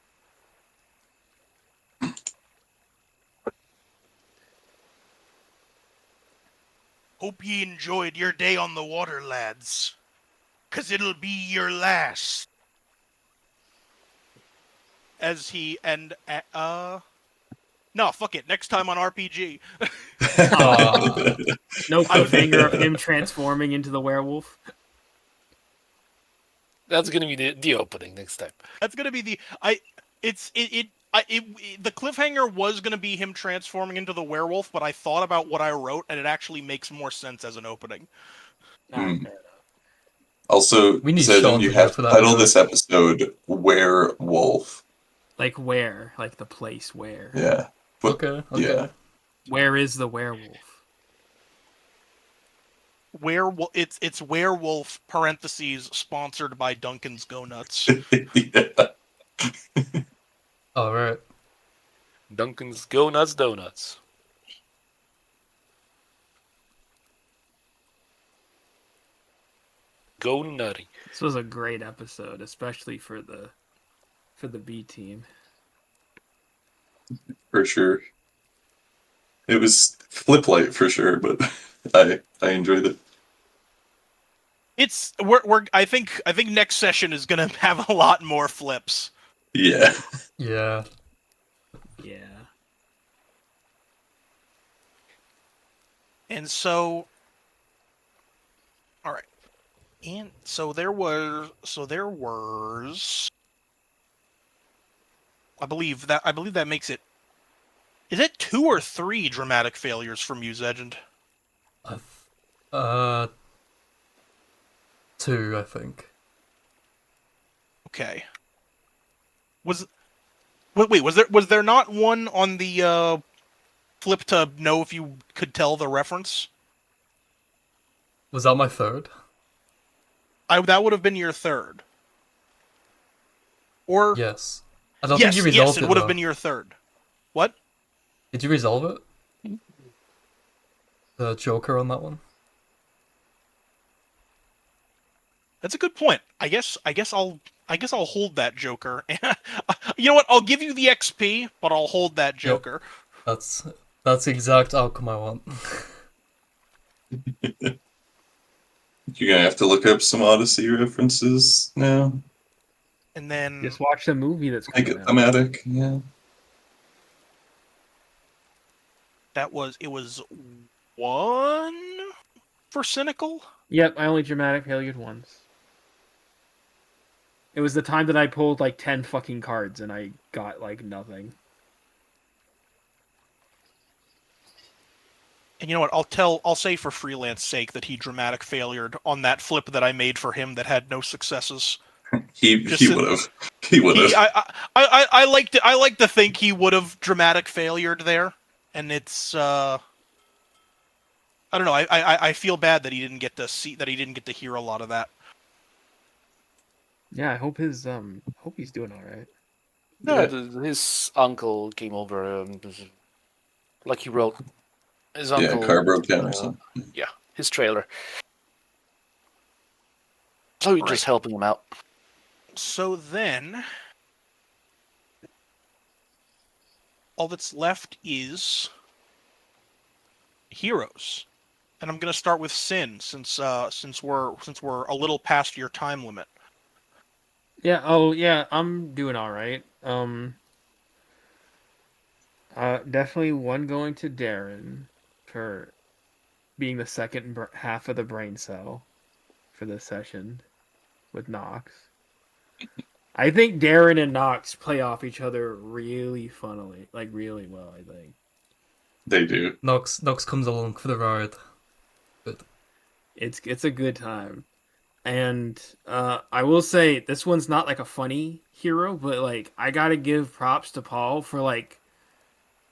Hope ye enjoyed your day on the water, lads. 'cause it'll be your last. As he and no, fuck it. Next time on RPG. No I was- cliffhanger of him transforming into the werewolf. That's gonna be the opening next time. That's gonna be the the cliffhanger was gonna be him transforming into the werewolf, but I thought about what I wrote, and it actually makes more sense as an opening. Hmm. Also, We need Zedden, Sean you to do it have for to that title intro. this episode Werewolf. Like where? Like the place where? Yeah. But, Okay. Yeah. Where is the werewolf? It's werewolf parentheses sponsored by Duncan's Go Nuts. yeah. All right. Duncan's Go Nuts Donuts. Go nutty. This was a great episode, especially for the B team. For sure. It was flip light for sure, but I enjoyed it. I think next session is gonna have a lot more flips. Yeah. Yeah. Yeah. And so, all right, and so there was, I believe that makes it. Is it 2 or 3 dramatic failures from you, Zegend? 2, I think. Okay. Was there not one on the flip to know if you could tell the reference? Was that my third? That would have been your third. Or Yes. I don't think yes, you resolved it it. would have though. been your third. What? Did you resolve it? The Joker on that one? That's a good point. I guess I'll hold that Joker. You know what? I'll give you the XP, but I'll hold that Joker. That's the exact outcome I want. You're gonna have to look up some Odyssey references now. And then Just watch the movie that's Make coming it out. thematic, yeah. it was 1 for cynical. Yep, I only dramatic failured once. It was the time that I pulled like 10 fucking cards and I got like nothing. And you know what? I'll say for freelance sake that he dramatic failured on that flip that I made for him that had no successes. He Just would have. He would have. I like to think he would have dramatic failured there, and it's I don't know. I feel bad that he didn't get to hear a lot of that. Yeah, I hope he's doing all right. No, his uncle came over, like he wrote. His uncle, car broke down or something. Yeah, his trailer. So you're just helping him out. So then, all that's left is heroes, and I'm gonna start with Sin since we're a little past your time limit. Yeah, oh yeah, I'm doing all right. Definitely one going to Darren for being the second half of the brain cell for this session with Nox. I think Darren and Nox play off each other really funnily, like really well, I think. They do. Nox comes along for the ride. But It's a good time. And I will say this one's not like a funny hero, but like I gotta give props to Paul for like,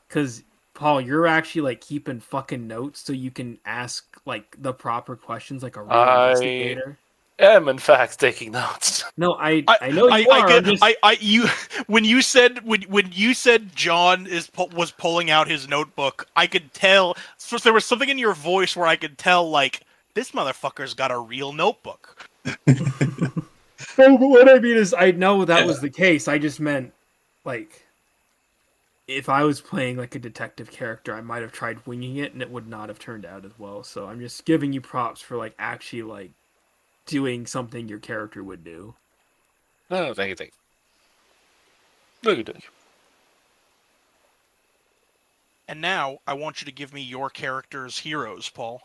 because Paul, you're actually like keeping fucking notes so you can ask like the proper questions like a real investigator. Am in fact taking notes. No, I know you are. I'm just... when you said John was pulling out his notebook, I could tell. So there was something in your voice where I could tell, like, this motherfucker's got a real notebook. No, but what I mean is, I know that was the case. I just meant, like, if I was playing like a detective character, I might have tried winging it, and it would not have turned out as well. So I'm just giving you props for like actually like doing something your character would do. No, thank you, thank you. Thank you, thank you. And now I want you to give me your character's heroes, Paul.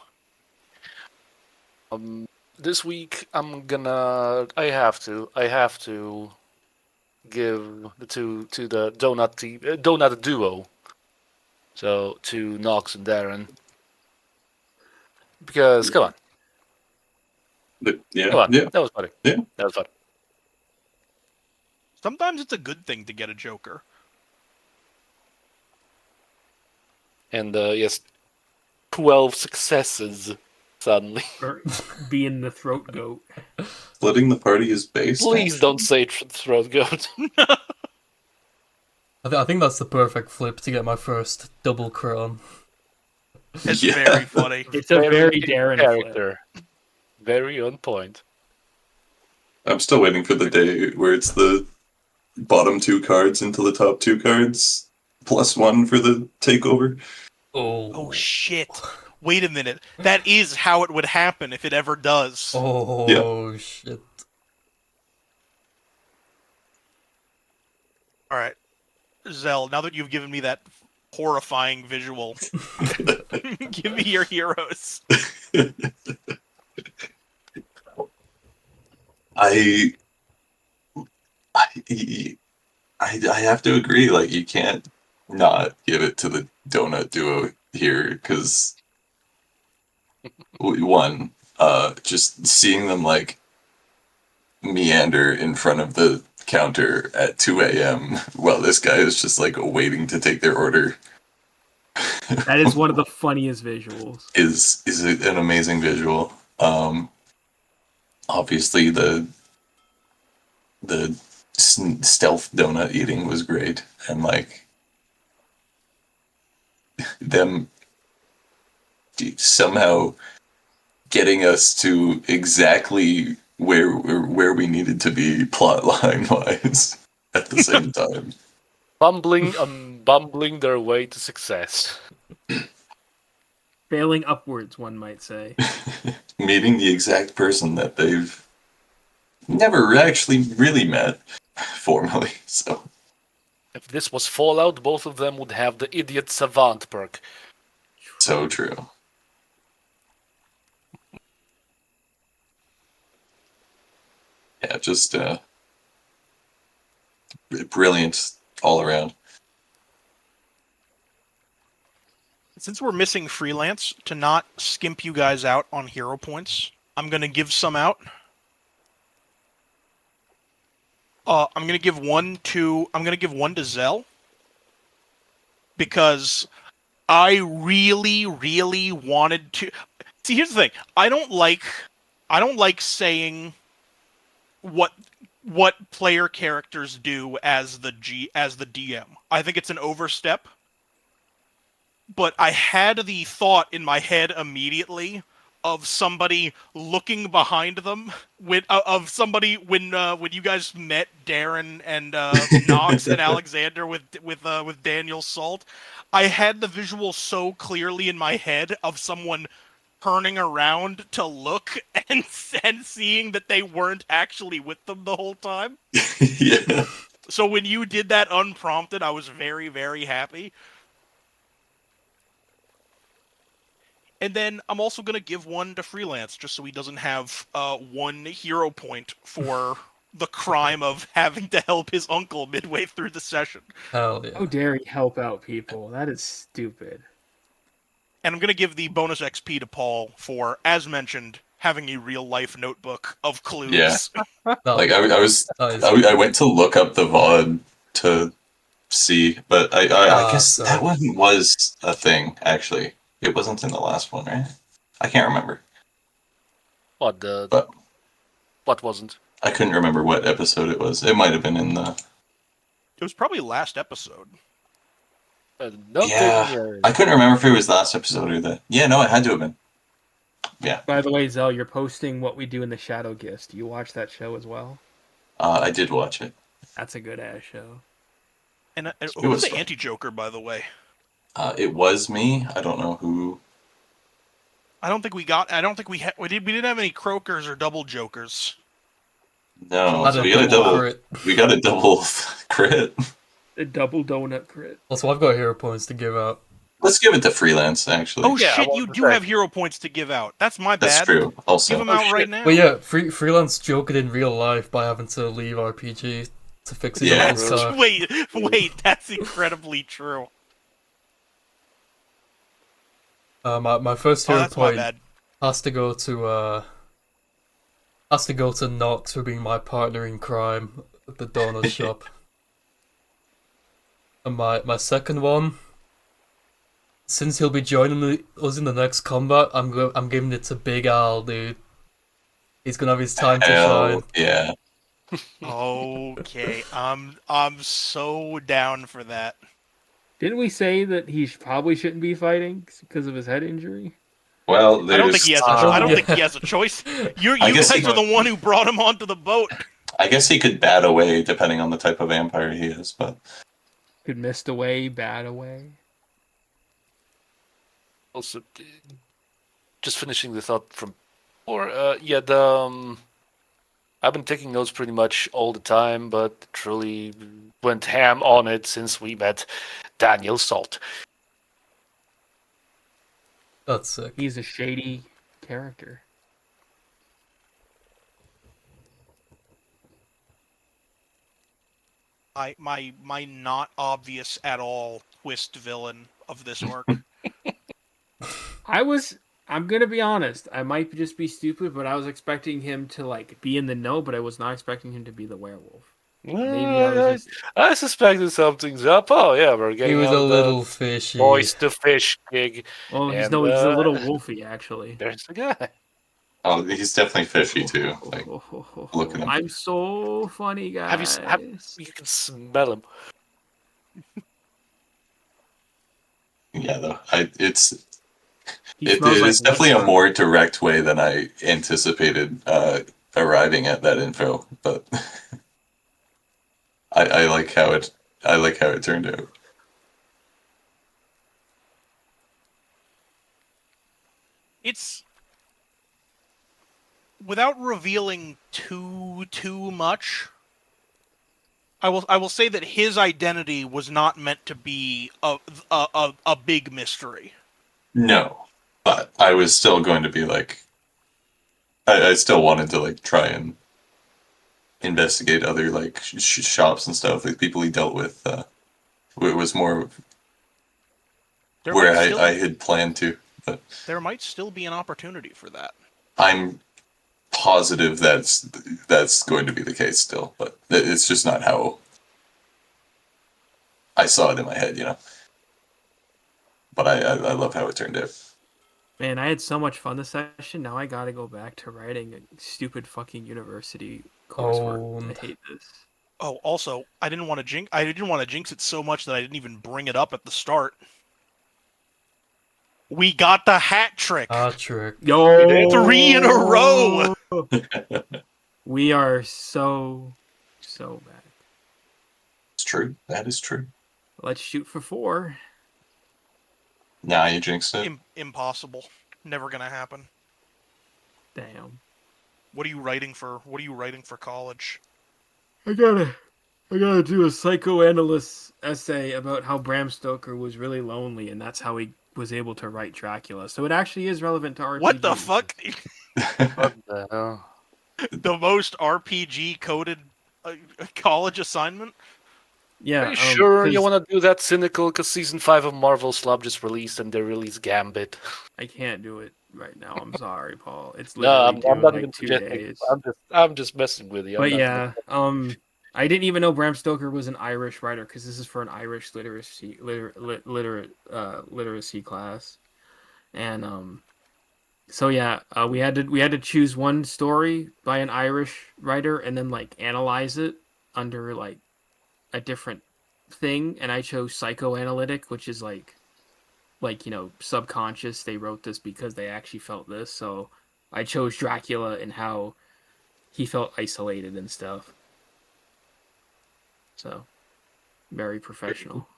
This week I have to give to the donut team, donut duo. So to Nox and Darren, because come on, Yeah, yeah. that was funny. Yeah. That was fun. Sometimes it's a good thing to get a Joker. And yes, 12 successes suddenly. Or being the throat goat. Splitting the party is based. Please don't say throat goat. I think that's the perfect flip to get my first double crown. It's Yeah. very funny. It's a very Darren flip. character. Very on point. I'm still waiting for the day where it's the bottom 2 cards into the top 2 cards, +1 for the takeover. Oh shit. Wait a minute. That is how it would happen if it ever does. Oh shit. Alright. Zell, now that you've given me that horrifying visual, give me your heroes. I have to agree. Like, you can't not give it to the donut duo here, because one, just seeing them like meander in front of the counter at 2 a.m. while this guy is just like waiting to take their order. That is one of the funniest visuals. is an amazing visual. Obviously the stealth donut eating was great, and like them somehow getting us to exactly where we needed to be plot line wise at the same time. Bumbling their way to success. Failing upwards, one might say. Meeting the exact person that they've never actually really met formally. So If this was Fallout, both of them would have the idiot savant perk. so true. Yeah, just brilliant all around. Since we're missing freelance, to not skimp you guys out on hero points, I'm gonna give some out. I'm gonna give one to Zell, because I really, really wanted to. See, here's the thing. I don't like saying what player characters do as the DM. I think it's an overstep. But I had the thought in my head immediately of somebody looking behind them when you guys met Darren and Nox and Alexander with Daniel Salt. I had the visual so clearly in my head of someone turning around to look and seeing that they weren't actually with them the whole time. Yeah. So when you did that unprompted, I was very, very happy. And then I'm also going to give one to Freelance, just so he doesn't have one hero point for the crime of having to help his uncle midway through the session. Hell yeah. How dare he help out people? That is stupid. And I'm going to give the bonus XP to Paul for, as mentioned, having a real-life notebook of clues. Yeah. No, Like I went to look up the VOD to see, but I guess sorry. that one was a thing, actually. It wasn't in the last one, right? I can't remember. What wasn't? I couldn't remember what episode it was. It might have been in the... It was probably last episode. Yeah, I couldn't remember if it was the last episode or the... Yeah, no, it had to have been. Yeah. By the way, Zell, you're posting What We Do in the Shadow Gifts. Do you watch that show as well? I did watch it. That's a good-ass show. And It who was was the fun. anti-Joker, by the way? It was me. I don't know who I don't think we got. I don't think we had. We didn't have any croakers or double jokers. No, Had so a we got a double double. crit. We got a double crit. A double donut crit. Also, I've got hero points to give out. Let's give it to freelance. Actually, Oh Yeah, I shit! wanted You to do say. have hero points to give out. That's my that's bad. true. Give Also, them Oh, out right shit. now. But yeah, freelance Joker in real life by having to leave RPG to fix his Yeah. uncle's car. Wait, that's incredibly true. My first Oh, hero that's my point bad. has to go to Nox for being my partner in crime at the donut shop. And my second one, since he'll be joining us in the next combat, I'm giving it to Big Al, dude. He's gonna have his time to hell shine. yeah. Okay, I'm so down for that. Didn't we say that he probably shouldn't be fighting because of his head injury? Well, I don't there's. think he has. I don't think he has a choice. You I guess guys he- are the one who brought him onto the boat. I guess he could bat away depending on the type of vampire he is, but Could mist away, bat away. Also, just finishing the thought from before. Yeah, I've been taking notes pretty much all the time, but truly went ham on it since we met Daniel Salt. That's sick. He's a shady character. My not obvious at all twist villain of this arc. I'm gonna be honest, I might just be stupid, but I was expecting him to like be in the know, but I was not expecting him to be the werewolf. Maybe I was just I suspected something's up. Oh yeah, we're getting He was out a the little fishy. voice to fish gig. well, he's And, he's a little wolfy actually. There's the guy. oh, he's definitely fishy too. Like, look at him. I'm so funny, guys. You can smell him. yeah, though, He it smells like is definitely a liquor. more direct way than I anticipated arriving at that info, but I like how it turned out. It's without revealing too much. I will say that his identity was not meant to be a big mystery. No, but I was still going to be like, I still wanted to like try and investigate other like shops and stuff, like people he dealt with. It was more There where might still, I had planned to, but there might still be an opportunity for that. I'm positive that's going to be the case still, but it's just not how I saw it in my head, you know. But I love how it turned out. Man, I had so much fun this session. Now I gotta go back to writing a stupid fucking university coursework. I hate this. Oh, also, I didn't want to jinx it so much that I didn't even bring it up at the start. We got the hat trick. Trick. Yo, 3 in a row. We are so bad. It's true. That is true. Let's shoot for 4. Nah, you jinxed it. Impossible. Never gonna happen. Damn. What are you writing for? What are you writing for college? I gotta do a psychoanalyst essay about how Bram Stoker was really lonely, and that's how he was able to write Dracula. So it actually is relevant to RPG. What the fuck? What the hell? The most RPG coded college assignment? Yeah. Are you sure you 'cause want to do that cynical? Because season 5 of Marvel Slub just released, and they released Gambit. I can't do it right now. I'm sorry, Paul. It's No, literally due I'm in not like even 2 suggesting. days. I'm just messing with you. I'm But not yeah, gonna- I didn't even know Bram Stoker was an Irish writer because this is for an Irish literacy class, and so yeah, we had to choose one story by an Irish writer and then like analyze it under like a different thing, and I chose psychoanalytic, which is like subconscious. They wrote this because they actually felt this, so I chose Dracula and how he felt isolated and stuff. So, very professional.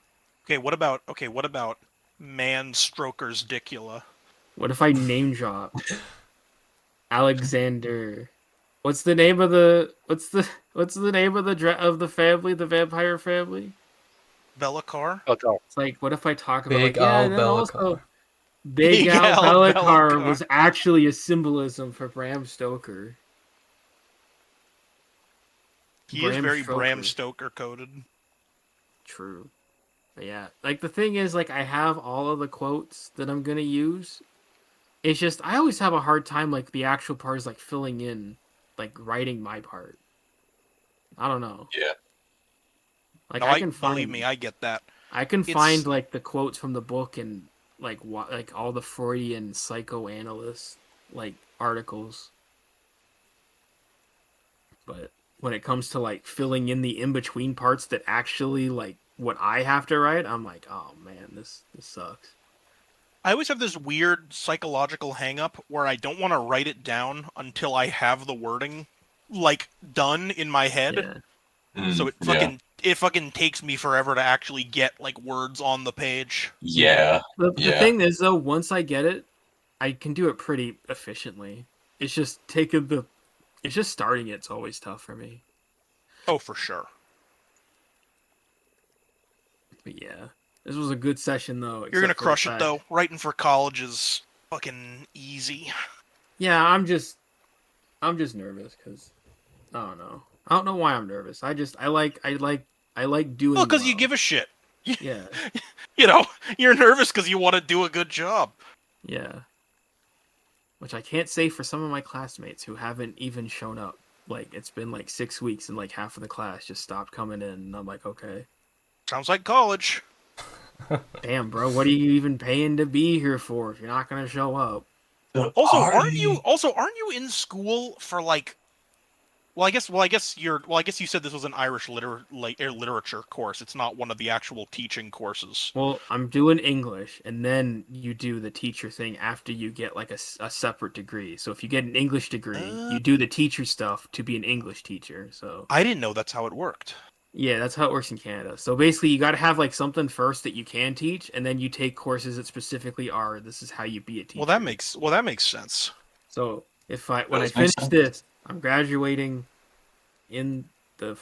Okay, what about Man Stroker's Dicula? What if I name drop Alexander? What's the name of the name of the family, the vampire family? Bellacar? Okay. It's like, what if I talk about Big like, yeah, Al and then also Bellacar. Big Al Bellacar Bellacar. was actually a symbolism for Bram Stoker. He is very Stoker. Bram Stoker coded. True. But yeah, like the thing is, like I have all of the quotes that I'm gonna use. It's just I always have a hard time like the actual parts like filling in, like writing my part. I don't know. Yeah. Like No, I can believe find me, I get that. I can It's- find like the quotes from the book and like like all the Freudian psychoanalyst like articles. But when it comes to like filling in the in-between parts that actually like what I have to write, I'm like, oh man, this sucks. I always have this weird psychological hang-up where I don't want to write it down until I have the wording like done in my head. Yeah. So it fucking takes me forever to actually get like words on the page. Yeah. The Yeah. thing is though, once I get it, I can do it pretty efficiently. It's just starting it's always tough for me. Oh, for sure. But yeah. This was a good session though. You're gonna except for the crush it fact- though. Writing for college is fucking easy. Yeah, I'm just nervous because I don't know. I don't know why I'm nervous. I like doing. Well, because you give a shit. Yeah, You know, you're nervous because you want to do a good job. yeah. Which I can't say for some of my classmates who haven't even shown up. Like it's been like 6 weeks and like half of the class just stopped coming in, and I'm like, okay, Sounds like college. damn, bro, what are you even paying to be here for if you're not gonna show up? Also, aren't you in school for like? Well, I guess you said this was an Irish literature course. It's not one of the actual teaching courses. Well, I'm doing English, and then you do the teacher thing after you get like a separate degree. So if you get an English degree, you do the teacher stuff to be an English teacher. So I didn't know that's how it worked. yeah, that's how it works in Canada. So basically, you got to have like something first that you can teach, and then you take courses that specifically are this is how you be a teacher. Well, that makes sense. So when I Does make finish sense. this, I'm graduating in the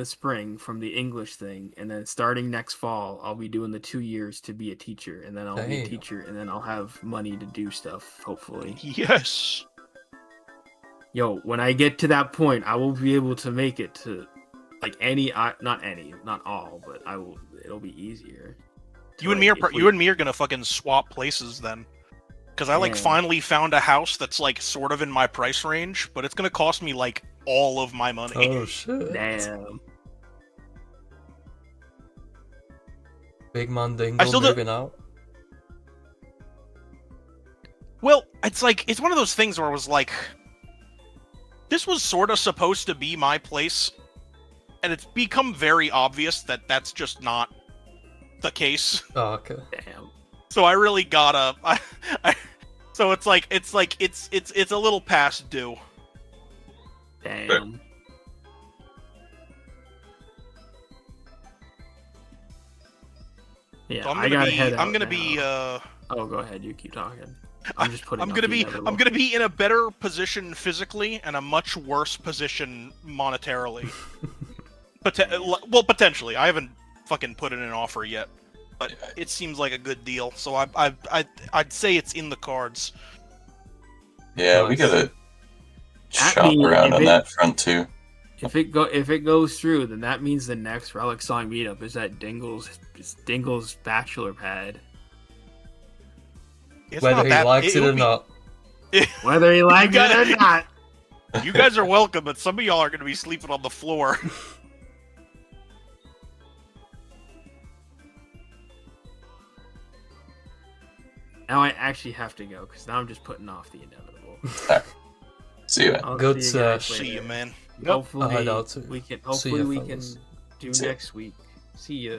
spring from the English thing, and then starting next fall, I'll be doing the 2 years to be a teacher, and then I'll be a Damn. teacher, and then I'll have money to do stuff. Hopefully, Yes. yo, when I get to that point, I will be able to make it to like not all, but I will. It'll be easier. You and me are gonna fucking swap places then. Because I Yeah. finally found a house that's like sort of in my price range, but it's gonna cost me like all of my money. Oh shit. Damn. Big man I Dingle still do- moving out. Well, it's one of those things where I was like, this was sort of supposed to be my place, and it's become very obvious that that's just not the case. Oh, okay. Damn. So I really gotta. So it's a little past due. Damn. Yeah, So I gotta head out. I'm gonna now. be. Oh, go ahead. You keep talking. I'm just putting. I'm up gonna the be. inevitable. I'm gonna be in a better position physically and a much worse position monetarily. Potentially. I haven't fucking put in an offer yet, but it seems like a good deal. So I'd say it's in the cards. Yeah, we Nice. gotta That shop means around if on it- that front too. If it goes through, then that means the next Relic Song meetup is at Dingle's bachelor pad. It's Whether not he that, likes it it'll or be- not. Whether he likes it gotta- or not. You guys are welcome, but some of y'all are gonna be sleeping on the floor. Now I actually have to go because now I'm just putting off the inevitable. See ya. I'll Good see you guys sesh. See you, later. man. I'll head Hopefully out too. we can. See Hopefully ya, we can fellas. do See ya. next week. See ya.